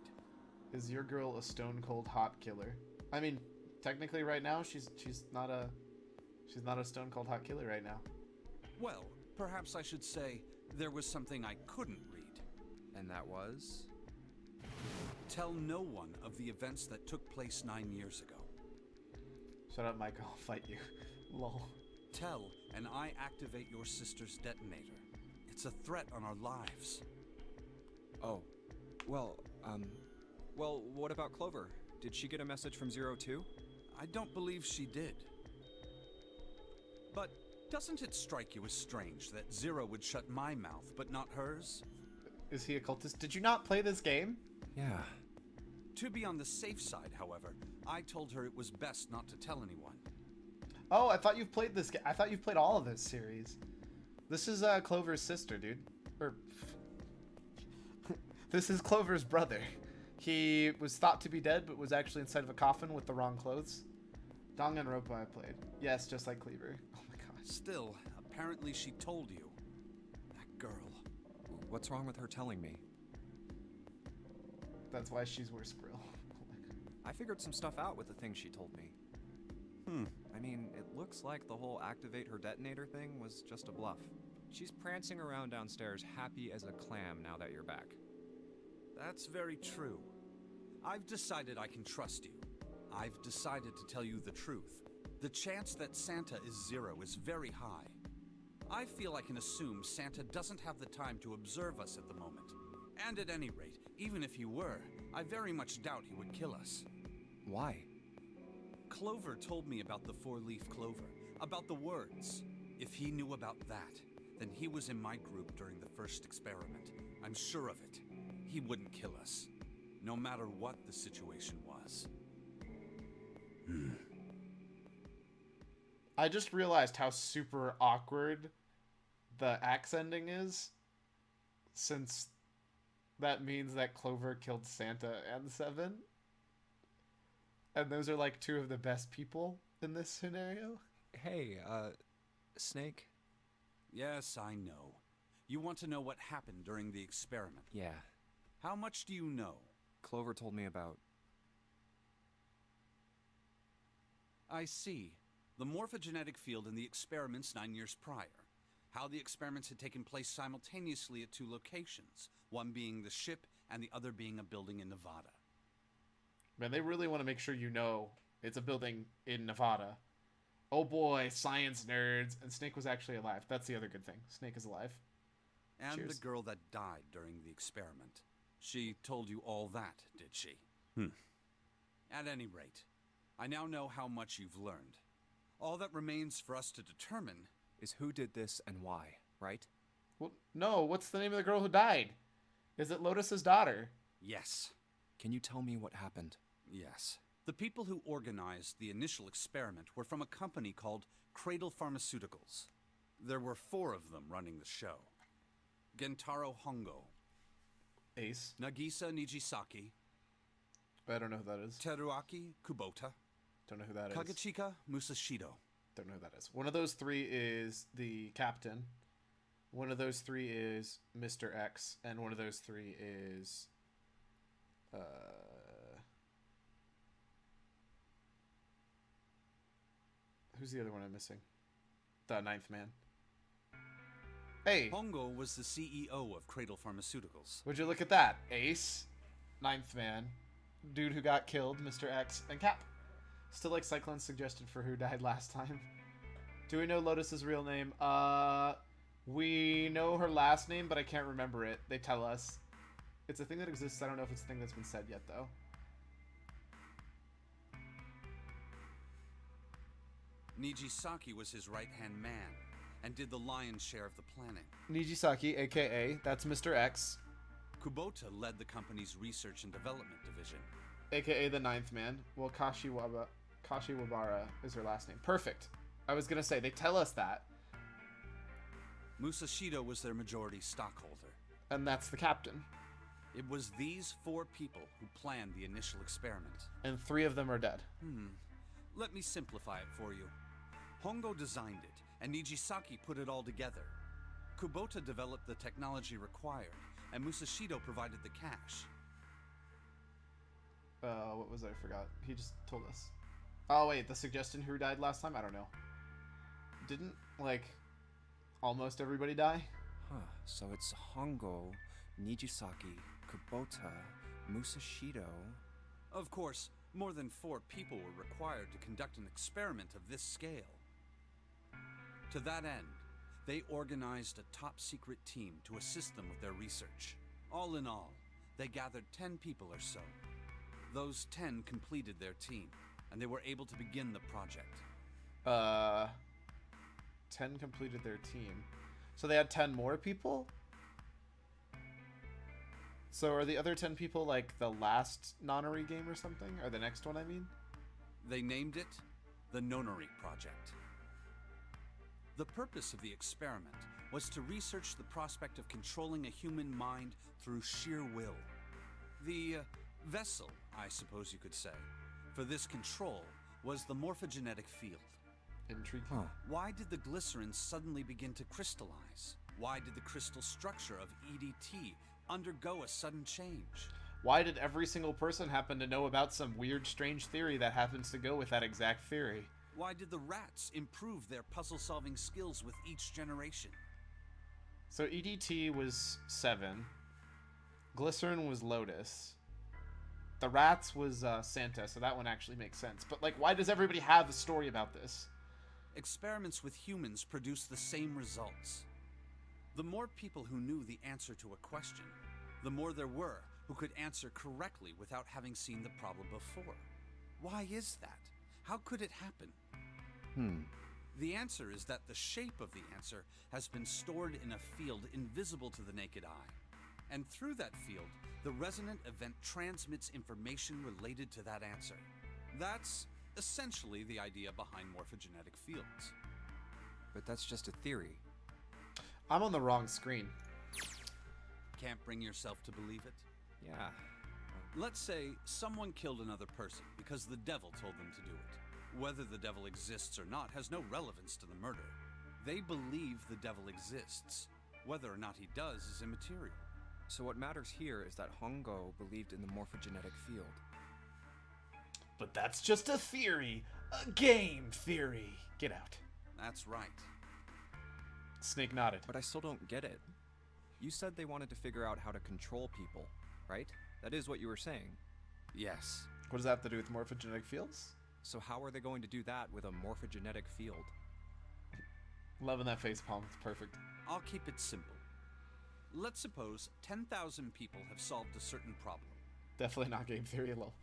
Is your girl a stone cold hot killer? I mean, technically right now she's not a stone cold hot killer right now. Well, perhaps I should say there was something I couldn't read. And that was? Tell no one of the events that took place 9 years ago. Shut up, Mike. I'll fight you. Lol. Tell, and I activate your sister's detonator. It's a threat on our lives. Oh. Well, what about Clover? Did she get a message from Zero too? I don't believe she did. But doesn't it strike you as strange that Zero would shut my mouth, but not hers? Is he a cultist? Did you not play this game? Yeah. To be on the safe side, however, I told her it was best not to tell anyone. Oh, I thought you've played this. I thought you've played all of this series. This is Clover's sister, dude. Or this is Clover's brother. He was thought to be dead, but was actually inside of a coffin with the wrong clothes. Danganronpa I played. Yes, just like Cleaver. Oh my god. Still, apparently she told you. That girl. What's wrong with her telling me? That's why she's worse Brill. I figured some stuff out with the things she told me. I mean, it looks like the whole activate her detonator thing was just a bluff. She's prancing around downstairs happy as a clam now that you're back. That's very true. I've decided I can trust you. I've decided to tell you the truth. The chance that Santa is Zero is very high. I feel I can assume Santa doesn't have the time to observe us at the moment. And at any rate, even if he were, I very much doubt he would kill us. Why? Clover told me about the 4-leaf clover, about the words. If he knew about that, then he was in my group during the first experiment. I'm sure of it. He wouldn't kill us, no matter what the situation was. I just realized how super awkward the axe ending is, since that means that Clover killed Santa and Seven. And those are like 2 of the best people in this scenario. Hey, Snake? Yes, I know. You want to know what happened during the experiment. Yeah. How much do you know? Clover told me about... I see. The morphogenetic field in the experiments 9 years prior. How the experiments had taken place simultaneously at 2 locations, one being the ship and the other being a building in Nevada. Man, they really want to make sure you know it's a building in Nevada. Oh boy, science nerds. And Snake was actually alive. That's the other good thing. Snake is alive. And Cheers. the girl that died during the experiment. She told you all that, did she? At any rate, I now know how much you've learned. All that remains for us to determine is who did this and why, right? Well, no, what's the name of the girl who died? Is it Lotus's daughter? Yes. Can you tell me what happened? Yes. The people who organized the initial experiment were from a company called Cradle Pharmaceuticals. There were 4 of them running the show. Gentaro Hongo, Ace. Nagisa Nijisaki, I don't know who that is. Teruaki Kubota, Don't know who that is. Kagechika Musashido. Don't know who that is. One of those three is the captain. One of those three is Mr. X, and one of those three is who's the other one I'm missing? The ninth man. Hey, Hongo was the CEO of Cradle Pharmaceuticals. would you look at that? Ace, ninth man, dude who got killed, Mr. X, and Cap. Still like Cyclone's suggestion for who died last time. Do we know Lotus's real name? We know her last name, but I can't remember it. They tell us. It's a thing that exists. I don't know if it's a thing that's been said yet, though. Nijisaki was his right-hand man and did the lion's share of the planning. Nijisaki, aka, that's Mr. X, Kubota led the company's research and development division. aka the ninth man. Well, Kashiwabara is her last name. Perfect. I was gonna say, they tell us that. Musashido was their majority stockholder. And that's the captain. It was these 4 people who planned the initial experiment. And 3 of them are dead. Let me simplify it for you. Hongo designed it, and Nijisaki put it all together. Kubota developed the technology required, and Musashido provided the cash. What was it? I forgot. He just told us. Oh, wait, the suggestion who died last time? I don't know. Didn't, like, almost everybody die? Huh, so it's Hongo, Nijisaki, Kubota, Musashido. Of course, more than 4 people were required to conduct an experiment of this scale. To that end, they organized a top-secret team to assist them with their research. All in all, they gathered 10 people or so. Those 10 completed their team, and they were able to begin the project. 10 completed their team. So they had 10 more people? So are the other 10 people like the last Nonary game or something? Or the next one, I mean? They named it the Nonary Project. The purpose of the experiment was to research the prospect of controlling a human mind through sheer will. The vessel, I suppose you could say, for this control was the morphogenetic field. Intriguing. Huh. Why did the glycerin suddenly begin to crystallize? Why did the crystal structure of EDT undergo a sudden change? Why did every single person happen to know about some weird, strange theory that happens to go with that exact theory? Why did the rats improve their puzzle-solving skills with each generation? So EDT was 7. Glycerin was Lotus. The rats was Santa, so that one actually makes sense. But, like, why does everybody have a story about this? Experiments with humans produce the same results. The more people who knew the answer to a question, the more there were who could answer correctly without having seen the problem before. Why is that? How could it happen? The answer is that the shape of the answer has been stored in a field invisible to the naked eye. And through that field, the resonant event transmits information related to that answer. That's essentially the idea behind morphogenetic fields. But that's just a theory. I'm on the wrong screen. Can't bring yourself to believe it? Yeah. Let's say someone killed another person because the devil told them to do it. Whether the devil exists or not has no relevance to the murder. They believe the devil exists. Whether or not he does is immaterial. So what matters here is that Hongo believed in the morphogenetic field. But that's just a theory. A game theory. Get out. That's right. Snake nodded. But I still don't get it. You said they wanted to figure out how to control people, right? That is what you were saying. Yes. What does that have to do with morphogenetic fields? So how are they going to do that with a morphogenetic field? Loving that facepalm. It's perfect. I'll keep it simple. Let's suppose 10,000 people have solved a certain problem. Definitely not game theory at all.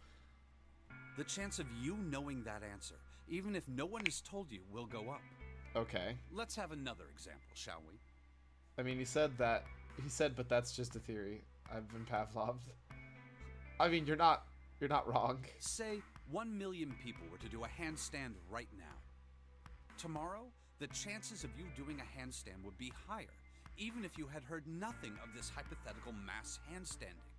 The chance of you knowing that answer, even if no one has told you, will go up. Okay. Let's have another example, shall we? I mean, he said, but that's just a theory. I've been Pavloved. I mean, you're not wrong. Say 1 million people were to do a handstand right now. Tomorrow, the chances of you doing a handstand would be higher even if you had heard nothing of this hypothetical mass handstanding.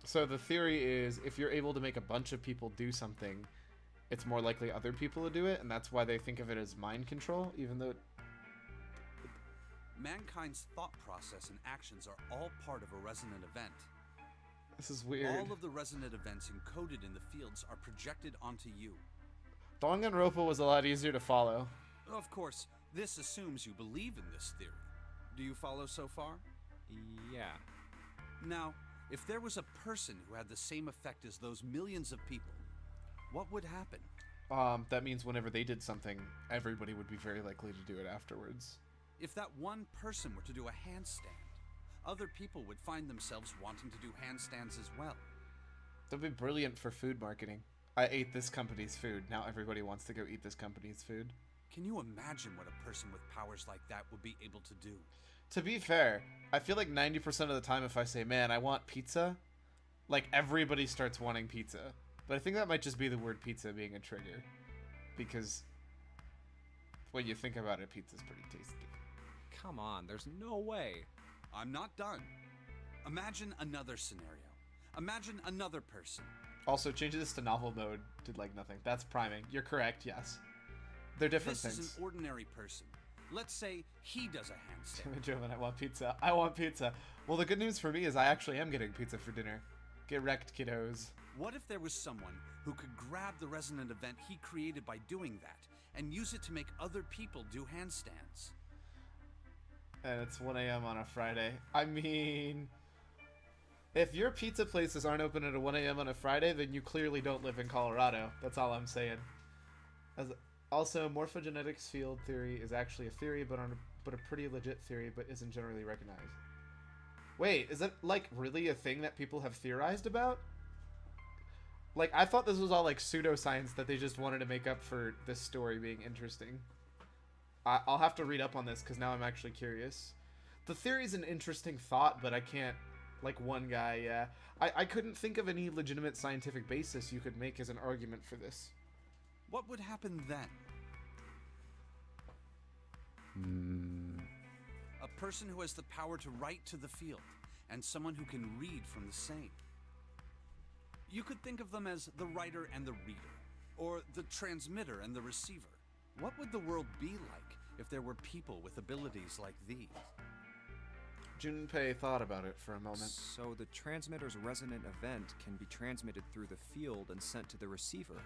So the theory is if you're able to make a bunch of people do something, it's more likely other people to do it, and that's why they think of it as mind control, even though... Mankind's thought process and actions are all part of a resonant event. This is weird. All of the resonant events encoded in the fields are projected onto you. Danganronpa was a lot easier to follow. Of course, this assumes you believe in this theory. Do you follow so far? Yeah. Now, if there was a person who had the same effect as those millions of people, what would happen? That means whenever they did something, everybody would be very likely to do it afterwards. If that one person were to do a handstand, other people would find themselves wanting to do handstands as well. That'd be brilliant for food marketing. I ate this company's food. Now everybody wants to go eat this company's food. Can you imagine what a person with powers like that would be able to do? To be fair, I feel like 90% of the time if I say, man, I want pizza, like everybody starts wanting pizza. But I think that might just be the word pizza being a trigger. Because when you think about it, pizza's pretty tasty. Come on, there's no way. I'm not done. Imagine another scenario. Imagine another person. Also, changing this to novel mode did like nothing. That's priming. You're correct, yes. They're different This things. is an ordinary person. Let's say he does a handstand. Jovine, I want pizza. I want pizza. Well, the good news for me is I actually am getting pizza for dinner. Get wrecked, kiddos. What if there was someone who could grab the resonant event he created by doing that and use it to make other people do handstands? And it's 1 a.m. on a Friday. I mean, if your pizza places aren't open at 1 a.m. on a Friday, then you clearly don't live in Colorado. That's all I'm saying. Also, morphogenetics field theory is actually a theory, but a pretty legit theory, but isn't generally recognized. Wait, is that like really a thing that people have theorized about? Like, I thought this was all like pseudoscience that they just wanted to make up for this story being interesting. I'll have to read up on this because now I'm actually curious. The theory's an interesting thought, but I can't, like one guy, yeah. I couldn't think of any legitimate scientific basis you could make as an argument for this. What would happen then? A person who has the power to write to the field, and someone who can read from the same. You could think of them as the writer and the reader, or the transmitter and the receiver. What would the world be like if there were people with abilities like these? Junpei thought about it for a moment. So the transmitter's resonant event can be transmitted through the field and sent to the receiver.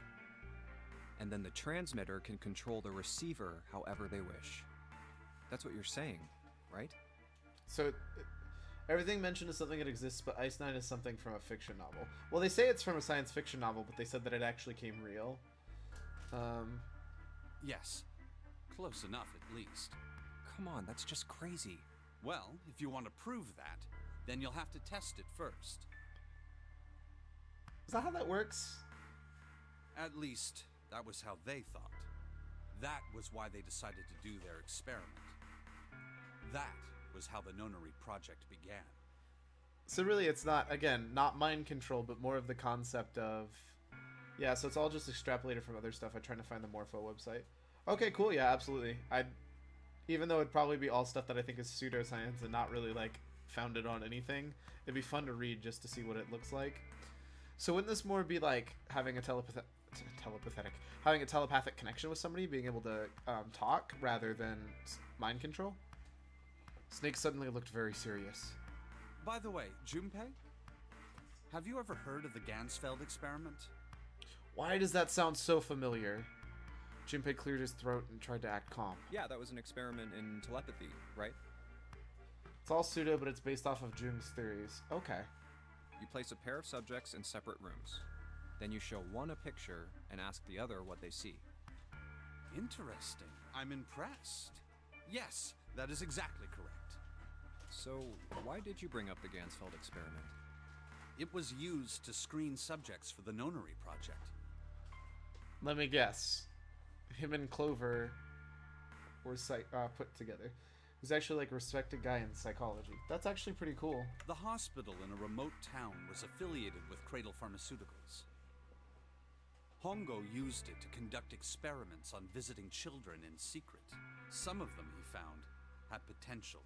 And then the transmitter can control the receiver however they wish. That's what you're saying, right? So, everything mentioned is something that exists, but Ice Nine is something from a fiction novel. Well, they say it's from a science fiction novel, but they said that it actually came real. Yes. Close enough, at least. Come on, that's just crazy. Well, if you want to prove that, then you'll have to test it first. Is that how that works? At least, that was how they thought. That was why they decided to do their experiment. That was how the Nonary project began. So really it's not, again, not mind control, but more of the concept of... Yeah, so it's all just extrapolated from other stuff. I'm trying to find the Morpho website. Okay, cool, yeah, absolutely. Even though it'd probably be all stuff that I think is pseudoscience and not really, like, founded on anything, it'd be fun to read just to see what it looks like. So wouldn't this more be like having a having a telepathic connection with somebody, being able to talk rather than mind control? Snake suddenly looked very serious. By the way, Junpei, have you ever heard of the Gansfeld experiment? Why does that sound so familiar? Junpei cleared his throat and tried to act calm. Yeah, that was an experiment in telepathy, right? It's all pseudo, but it's based off of Jung's theories. Okay. You place a pair of subjects in separate rooms. Then you show one a picture and ask the other what they see. Interesting. I'm impressed. Yes, that is exactly correct. So, why did you bring up the Gansfeld experiment? It was used to screen subjects for the Nonary project. Let me guess. Him and Clover were put together. He's actually like a respected guy in psychology. That's actually pretty cool. The hospital in a remote town was affiliated with Cradle Pharmaceuticals. Hongo used it to conduct experiments on visiting children in secret. Some of them, he found, had potential,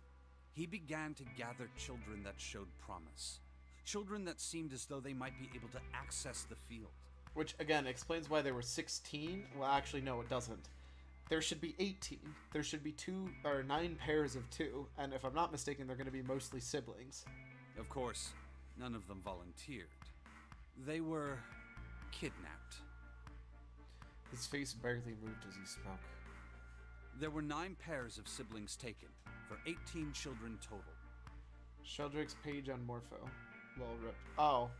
he began to gather children that showed promise. Children that seemed as though they might be able to access the field. Which, again, explains why there were 16. Well, actually, no, it doesn't. There should be 18. There should be 9 pairs of 2. And if I'm not mistaken, they're going to be mostly siblings. Of course, none of them volunteered. They were kidnapped. His face barely moved as he spoke. There were 9 pairs of siblings taken, for 18 children total. Sheldrake's page on Morpho. Lol rip. Oh.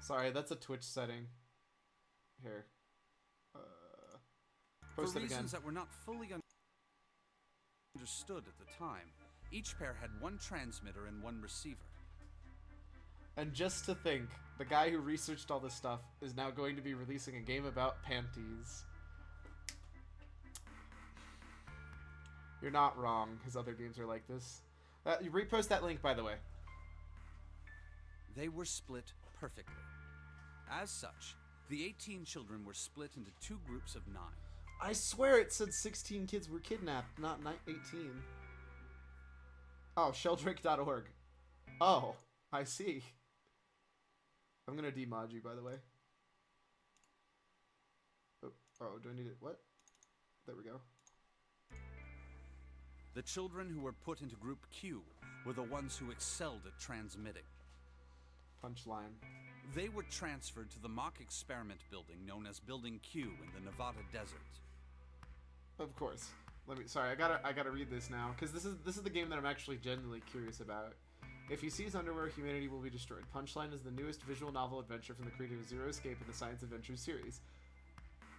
Sorry, that's a Twitch setting. Here. Post For it reasons again. that were not fully understood at the time, each pair had 1 transmitter and 1 receiver. And just to think, the guy who researched all this stuff is now going to be releasing a game about panties. You're not wrong. His other games are like this. You repost that link, by the way. They were split perfectly. As such, the 18 children were split into 2 groups of 9. I swear it said 16 kids were kidnapped, not 18. Oh, sheldrake.org. Oh, I see. I'm gonna demod you, by the way. Oh, do I need it? What? There we go. The children who were put into Group Q were the ones who excelled at transmitting. Punchline. They were transferred to the mock experiment building known as Building Q in the Nevada desert. Of course. Sorry, I gotta read this now, because this is the game that I'm actually genuinely curious about. If he sees underwear, humanity will be destroyed. Punchline is the newest visual novel adventure from the creator of Zero Escape in the Science Adventure series.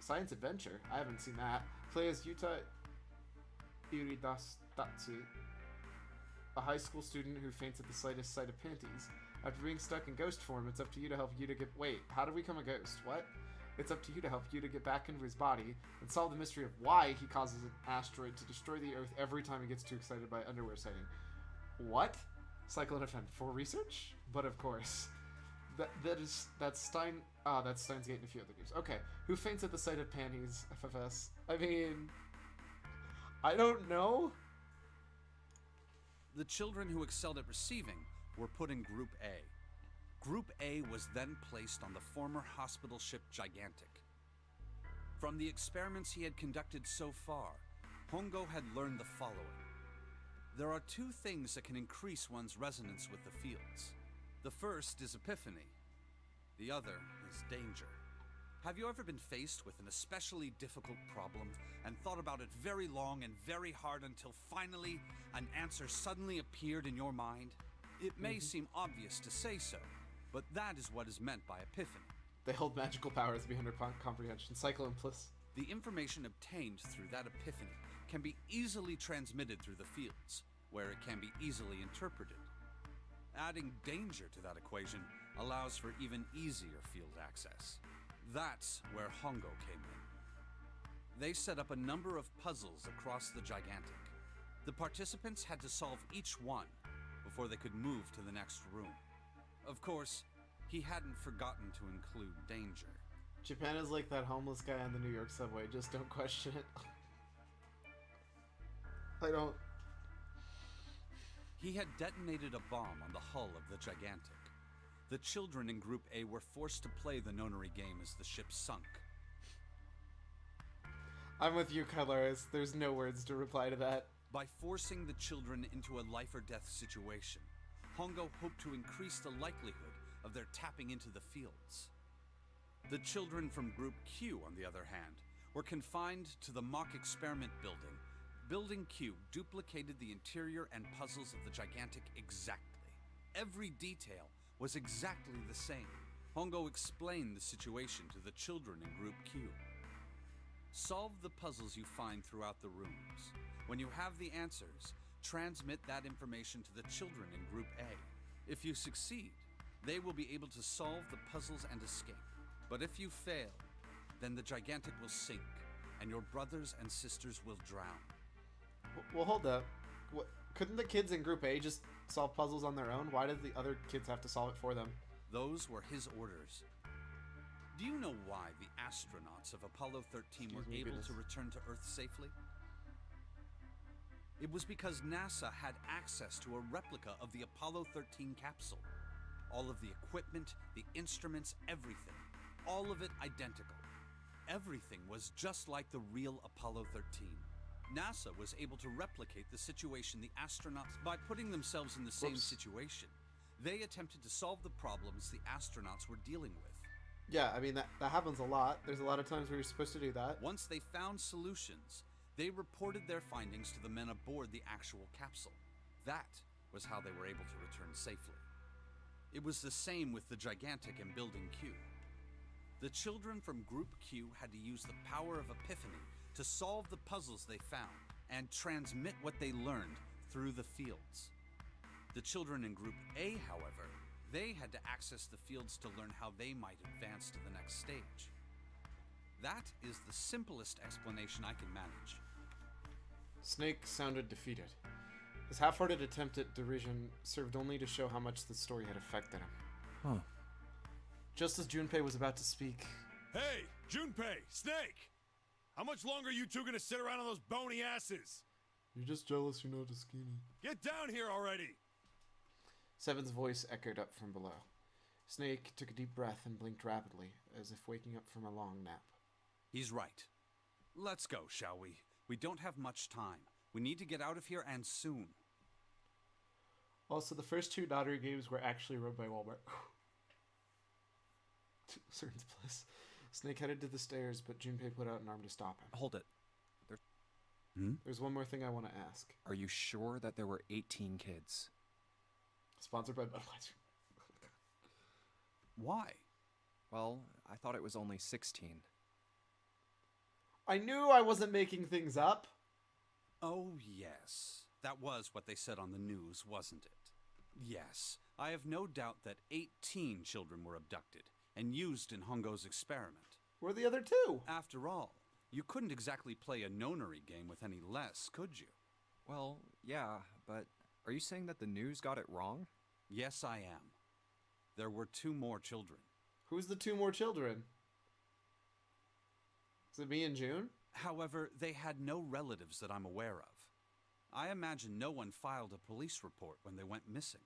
Science Adventure? I haven't seen that. Play as Yuta Iridastatsu, a high school student who faints at the slightest sight of panties. After being stuck in ghost form, it's up to you to help Yuta get— Wait, how to become a ghost? What? It's up to you to help Yuta get back into his body and solve the mystery of why he causes an asteroid to destroy the Earth every time he gets too excited by underwear sighting. What? Cyclone event for research? But of course. That's Stein— Ah, that's Steins Gate and a few other games. Okay. Who faints at the sight of panties? FFS. I mean— I don't know. The children who excelled at receiving were put in Group A. Group A was then placed on the former hospital ship Gigantic. From the experiments he had conducted so far, Hongo had learned the following. There are 2 things that can increase one's resonance with the fields. The first is epiphany. The other is danger. Have you ever been faced with an especially difficult problem and thought about it very long and very hard until finally an answer suddenly appeared in your mind? It may seem obvious to say so, but that is what is meant by epiphany. They hold magical powers beyond our comprehension. Cyclone plus. The information obtained through that epiphany can be easily transmitted through the fields, where it can be easily interpreted. Adding danger to that equation allows for even easier field access. That's where Hongo came in. They set up a number of puzzles across the Gigantic. The participants had to solve each one before they could move to the next room. Of course, he hadn't forgotten to include danger. Japan is like that homeless guy on the New York subway. Just don't question it. I don't... He had detonated a bomb on the hull of the Gigantic. The children in Group A were forced to play the nonary game as the ship sunk. I'm with you, Kylaris. There's no words to reply to that. By forcing the children into a life-or-death situation, Hongo hoped to increase the likelihood of their tapping into the fields. The children from Group Q, on the other hand, were confined to the mock experiment building. Building Q duplicated the interior and puzzles of the Gigantic exactly. Every detail was exactly the same. Hongo explained the situation to the children in Group Q. Solve the puzzles you find throughout the rooms. When you have the answers, transmit that information to the children in Group A. If you succeed, they will be able to solve the puzzles and escape. But if you fail, then the Gigantic will sink, and your brothers and sisters will drown. Well, hold up. Couldn't the kids in Group A just solve puzzles on their own? Why did the other kids have to solve it for them? Those were his orders. Do you know why the astronauts of Apollo 13 were able to return to Earth safely? It was because NASA had access to a replica of the Apollo 13 capsule. All of the equipment, the instruments, everything. All of it identical. Everything was just like the real Apollo 13. NASA was able to replicate the situation the astronauts by putting themselves in the same situation. They attempted to solve the problems the astronauts were dealing with. Yeah, I mean, that happens a lot. There's a lot of times where you're supposed to do that. Once they found solutions, they reported their findings to the men aboard the actual capsule. That was how they were able to return safely. It was the same with the Gigantic and Building Q. The children from Group Q had to use the power of epiphany to solve the puzzles they found and transmit what they learned through the fields. The children in Group A, however, they had to access the fields to learn how they might advance to the next stage. That is the simplest explanation I can manage. Snake sounded defeated. His half-hearted attempt at derision served only to show how much the story had affected him. Huh. Just as Junpei was about to speak... Hey, Junpei, Snake! How much longer are you two gonna sit around on those bony asses? You're just jealous you're not as skinny. Get down here already! Seven's voice echoed up from below. Snake took a deep breath and blinked rapidly, as if waking up from a long nap. He's right. Let's go, shall we? We don't have much time. We need to get out of here, and soon. Also, the first two Daughtry games were actually run by Walmart. Cern's bliss. Snake headed to the stairs, but Junpei put out an arm to stop him. Hold it. There's one more thing I want to ask. Are you sure that there were 18 kids? Sponsored by Budweiser. Why? Well, I thought it was only 16. I knew I wasn't making things up. Oh, yes. That was what they said on the news, wasn't it? Yes, I have no doubt that 18 children were abducted and used in Hongo's experiment. Where are the other two? After all, you couldn't exactly play a nonary game with any less, could you? Well, yeah, but are you saying that the news got it wrong? Yes, I am. There were 2 more children. Who's the 2 more children? Is it me and June? However, they had no relatives that I'm aware of. I imagine no one filed a police report when they went missing.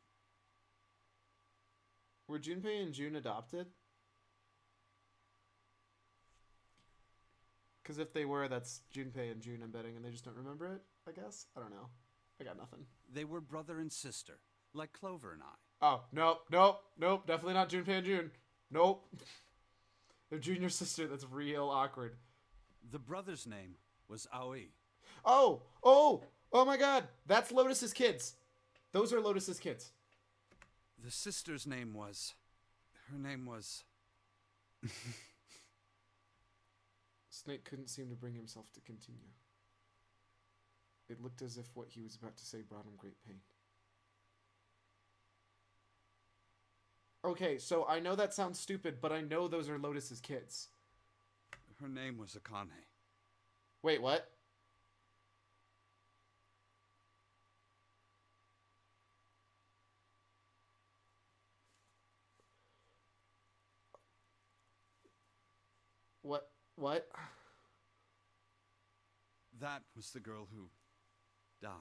Were Junpei and June adopted? Because if they were, that's Junpei and June, I'm betting, and they just don't remember it, I guess? I don't know. I got nothing. They were brother and sister, like Clover and I. Oh, nope. Definitely not Junpei and June. Nope. They're junior sister. That's real awkward. The brother's name was Aoi. Oh my god. That's Lotus's kids. Those are Lotus's kids. The sister's name was... Her name was... Snake couldn't seem to bring himself to continue. It looked as if what he was about to say brought him great pain. Okay, so I know that sounds stupid, but I know those are Lotus's kids. Her name was Akane. Wait, what? What? That was the girl who died.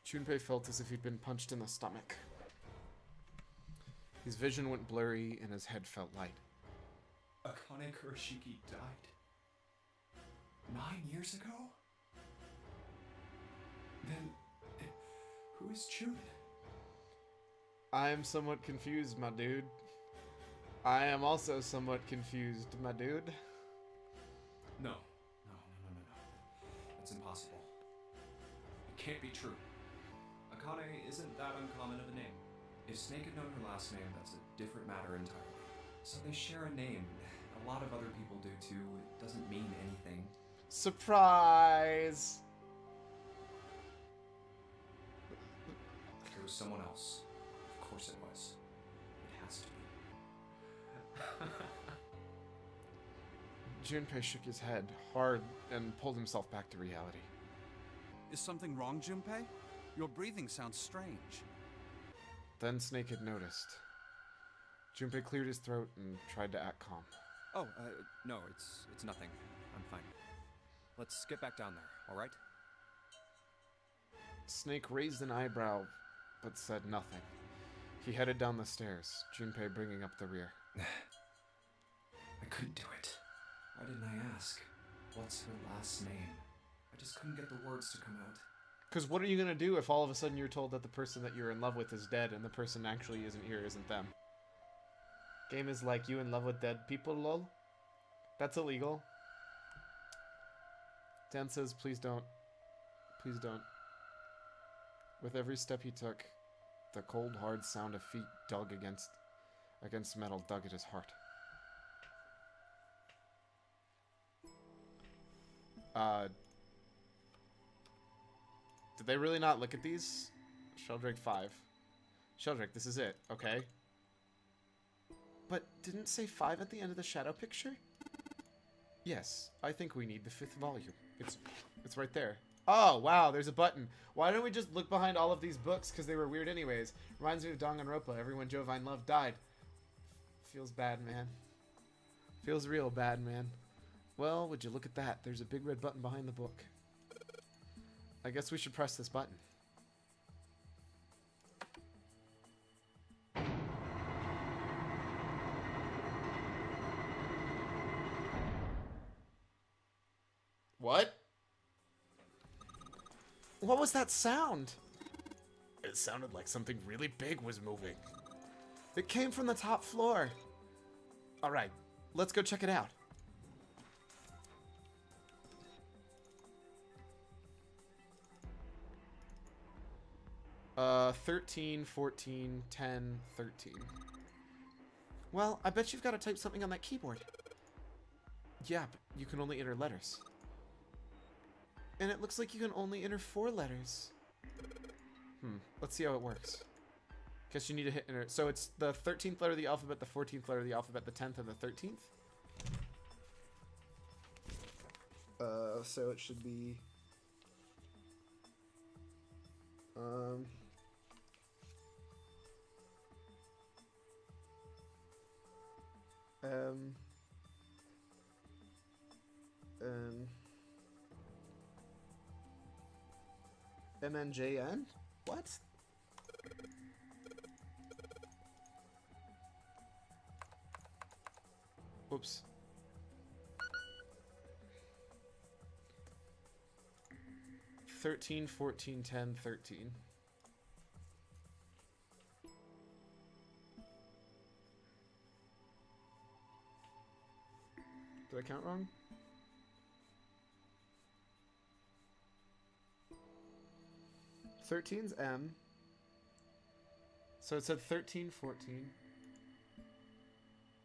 Junpei felt as if he'd been punched in the stomach. His vision went blurry and his head felt light. Akane Kurashiki died 9 years ago? Then, who is June? I am somewhat confused, my dude. I am also somewhat confused, my dude. No. That's impossible. It can't be true. Akane isn't that uncommon of a name. If Snake had known her last name, that's a different matter entirely. So they share a name. A lot of other people do too. It doesn't mean anything. Surprise! There was someone else. course it was. It has to be. Junpei shook his head hard and pulled himself back to reality. Is something wrong, Junpei? Your breathing sounds strange. Then Snake had noticed. Junpei cleared his throat and tried to act calm. Oh, no, it's nothing. I'm fine. Let's get back down there, all right? Snake raised an eyebrow, but said nothing. He headed down the stairs, Junpei bringing up the rear. I couldn't do it. Why didn't I ask? What's her last name? I just couldn't get the words to come out. Because what are you going to do if all of a sudden you're told that the person that you're in love with is dead and the person actually isn't here, isn't them? Game is like, you in love with dead people, lol? That's illegal. Dan says, please don't. Please don't. With every step he took, the cold, hard sound of feet dug against metal dug at his heart. Did they really not look at these? Sheldrake 5. Sheldrake, this is it, okay? But didn't it say 5 at the end of the shadow picture? Yes, I think we need the 5th volume. It's right there. Oh, wow, there's a button. Why don't we just look behind all of these books? Because they were weird anyways. Reminds me of Danganronpa. Everyone Jovine loved died. Feels bad, man. Feels real bad, man. Well, would you look at that? There's a big red button behind the book. I guess we should press this button. What? What was that sound? It sounded like something really big was moving. It came from the top floor. Alright, let's go check it out. Uh, 13, 14, 10, 13. Well, I bet you've got to type something on that keyboard. Yeah, but you can only enter letters. And it looks like you can only enter 4 letters. Let's see how it works. Guess you need to hit enter. So it's the 13th letter of the alphabet, the 14th letter of the alphabet, the 10th, and the 13th? So it should be... MNJN? What? Oops. $13, $14, $10, $13. Did I count wrong? Thirteen's M. So it said 13, 14.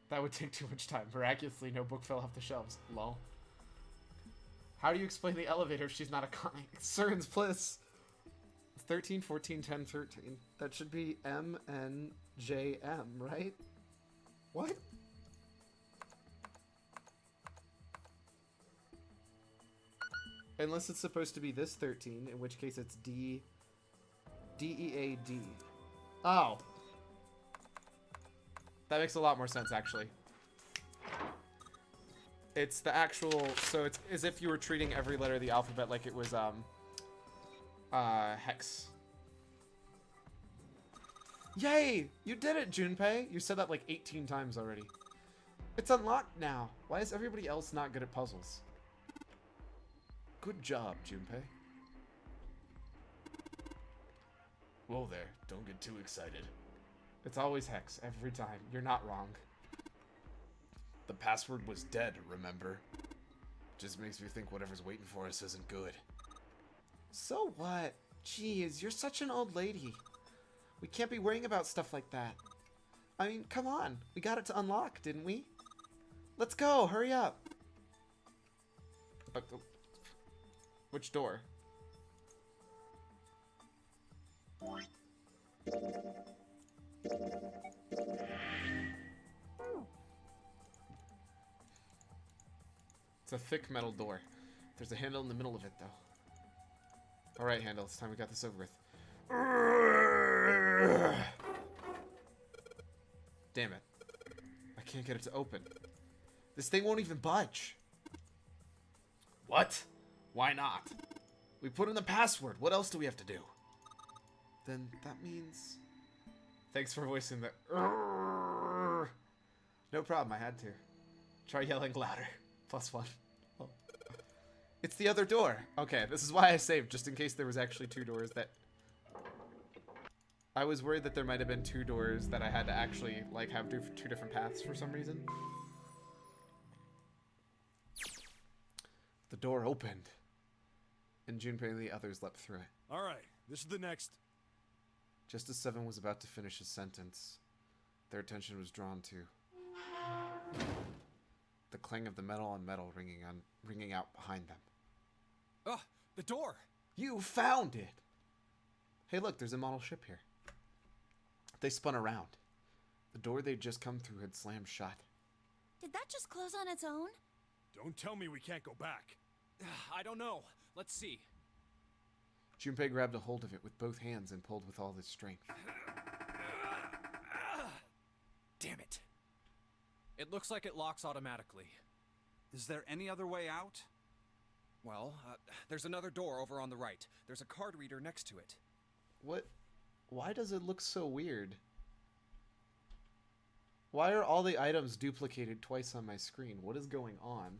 That would take too much time. Miraculously, no book fell off the shelves. Lol. How do you explain the elevator if she's not a comic? Cern's Bliss. 13, 14, 10, 13. That should be M, N, J, M, right? What? Unless it's supposed to be this 13, in which case it's D, D-E-A-D. Oh. That makes a lot more sense, actually. It's the actual, so it's as if you were treating every letter of the alphabet like it was, hex. Yay! You did it, Junpei! You said that like 18 times already. It's unlocked now. Why is everybody else not good at puzzles? Good job, Junpei. Whoa there, don't get too excited. It's always hex, every time. You're not wrong. The password was dead, remember? Just makes me think whatever's waiting for us isn't good. So what? Jeez, you're such an old lady. We can't be worrying about stuff like that. I mean, come on. We got it to unlock, didn't we? Let's go, hurry up. Which door? It's a thick metal door. There's a handle in the middle of it, though. Alright, handle. It's time we got this over with. Damn it. I can't get it to open. This thing won't even budge. What? Why not? We put in the password. What else do we have to do? Then that means... Thanks for voicing the... No problem, I had to. Try yelling louder. +1. Oh. It's the other door. Okay, this is why I saved, just in case there was actually 2 doors that... I was worried that there might have been 2 doors that I had to actually, like, have 2 different paths for some reason. The door opened. And Junpei and the others leapt through it. Alright, this is the next... Just as Seven was about to finish his sentence, their attention was drawn to the clang of the metal on metal ringing out behind them. Ugh, the door! You found it! Hey look, there's a model ship here. They spun around. The door they'd just come through had slammed shut. Did that just close on its own? Don't tell me we can't go back. I don't know. Let's see. Junpei grabbed a hold of it with both hands and pulled with all his strength. Damn it. It looks like it locks automatically. Is there any other way out? Well, there's another door over on the right. There's a card reader next to it. What? Why does it look so weird? Why are all the items duplicated twice on my screen? What is going on?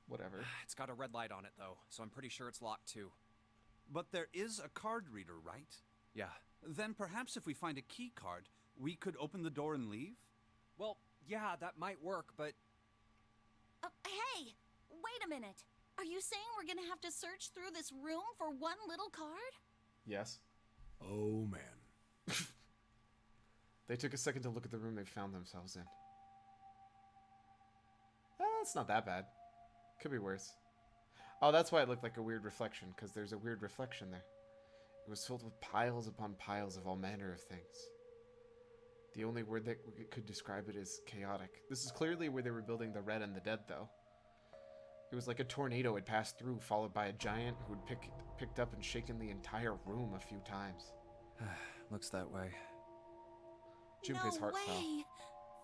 Whatever. It's got a red light on it, though, so I'm pretty sure it's locked, too. But there is a card reader, right? Yeah. Then perhaps if we find a key card, we could open the door and leave? Well, yeah, that might work, but... Hey! Wait a minute. Are you saying we're gonna have to search through this room for one little card? Yes. Oh, man. They took a second to look at the room they found themselves in. It's not that bad. Could be worse. Oh, that's why it looked like a weird reflection, because there's a weird reflection there. It was filled with piles upon piles of all manner of things. The only word that could describe it is chaotic. This is clearly where they were building the Red and the Dead, though. It was like a tornado had passed through, followed by a giant who had picked up and shaken the entire room a few times. Looks that way. Junpei's heart fell.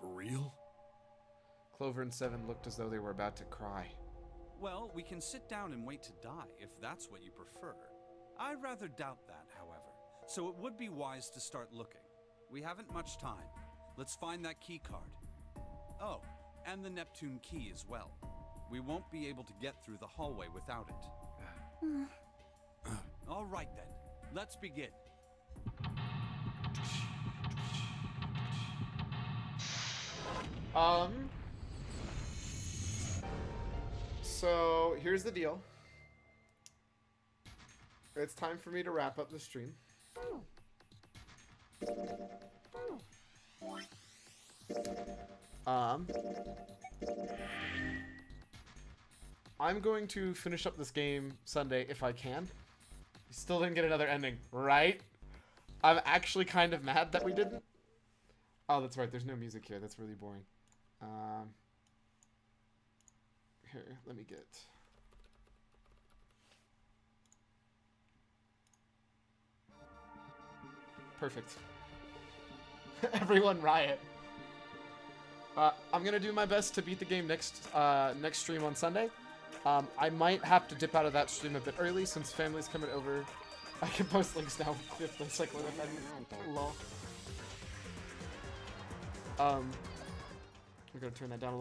For real? Clover and Seven looked as though they were about to cry. Well, we can sit down and wait to die, if that's what you prefer. I rather doubt that, however. So it would be wise to start looking. We haven't much time. Let's find that key card. Oh, and the Neptune key as well. We won't be able to get through the hallway without it. All right then, let's begin. So here's the deal. It's time for me to wrap up the stream. I'm going to finish up this game Sunday if I can. We still didn't get another ending, right? I'm actually kind of mad that we didn't. Oh, that's right. There's no music here. That's really boring. Here, let me get... Perfect. Everyone riot. I'm gonna do my best to beat the game next stream on Sunday. I might have to dip out of that stream a bit early since family's coming over. I can post links now with the cycling if I'm lol. I'm gonna turn that down a little.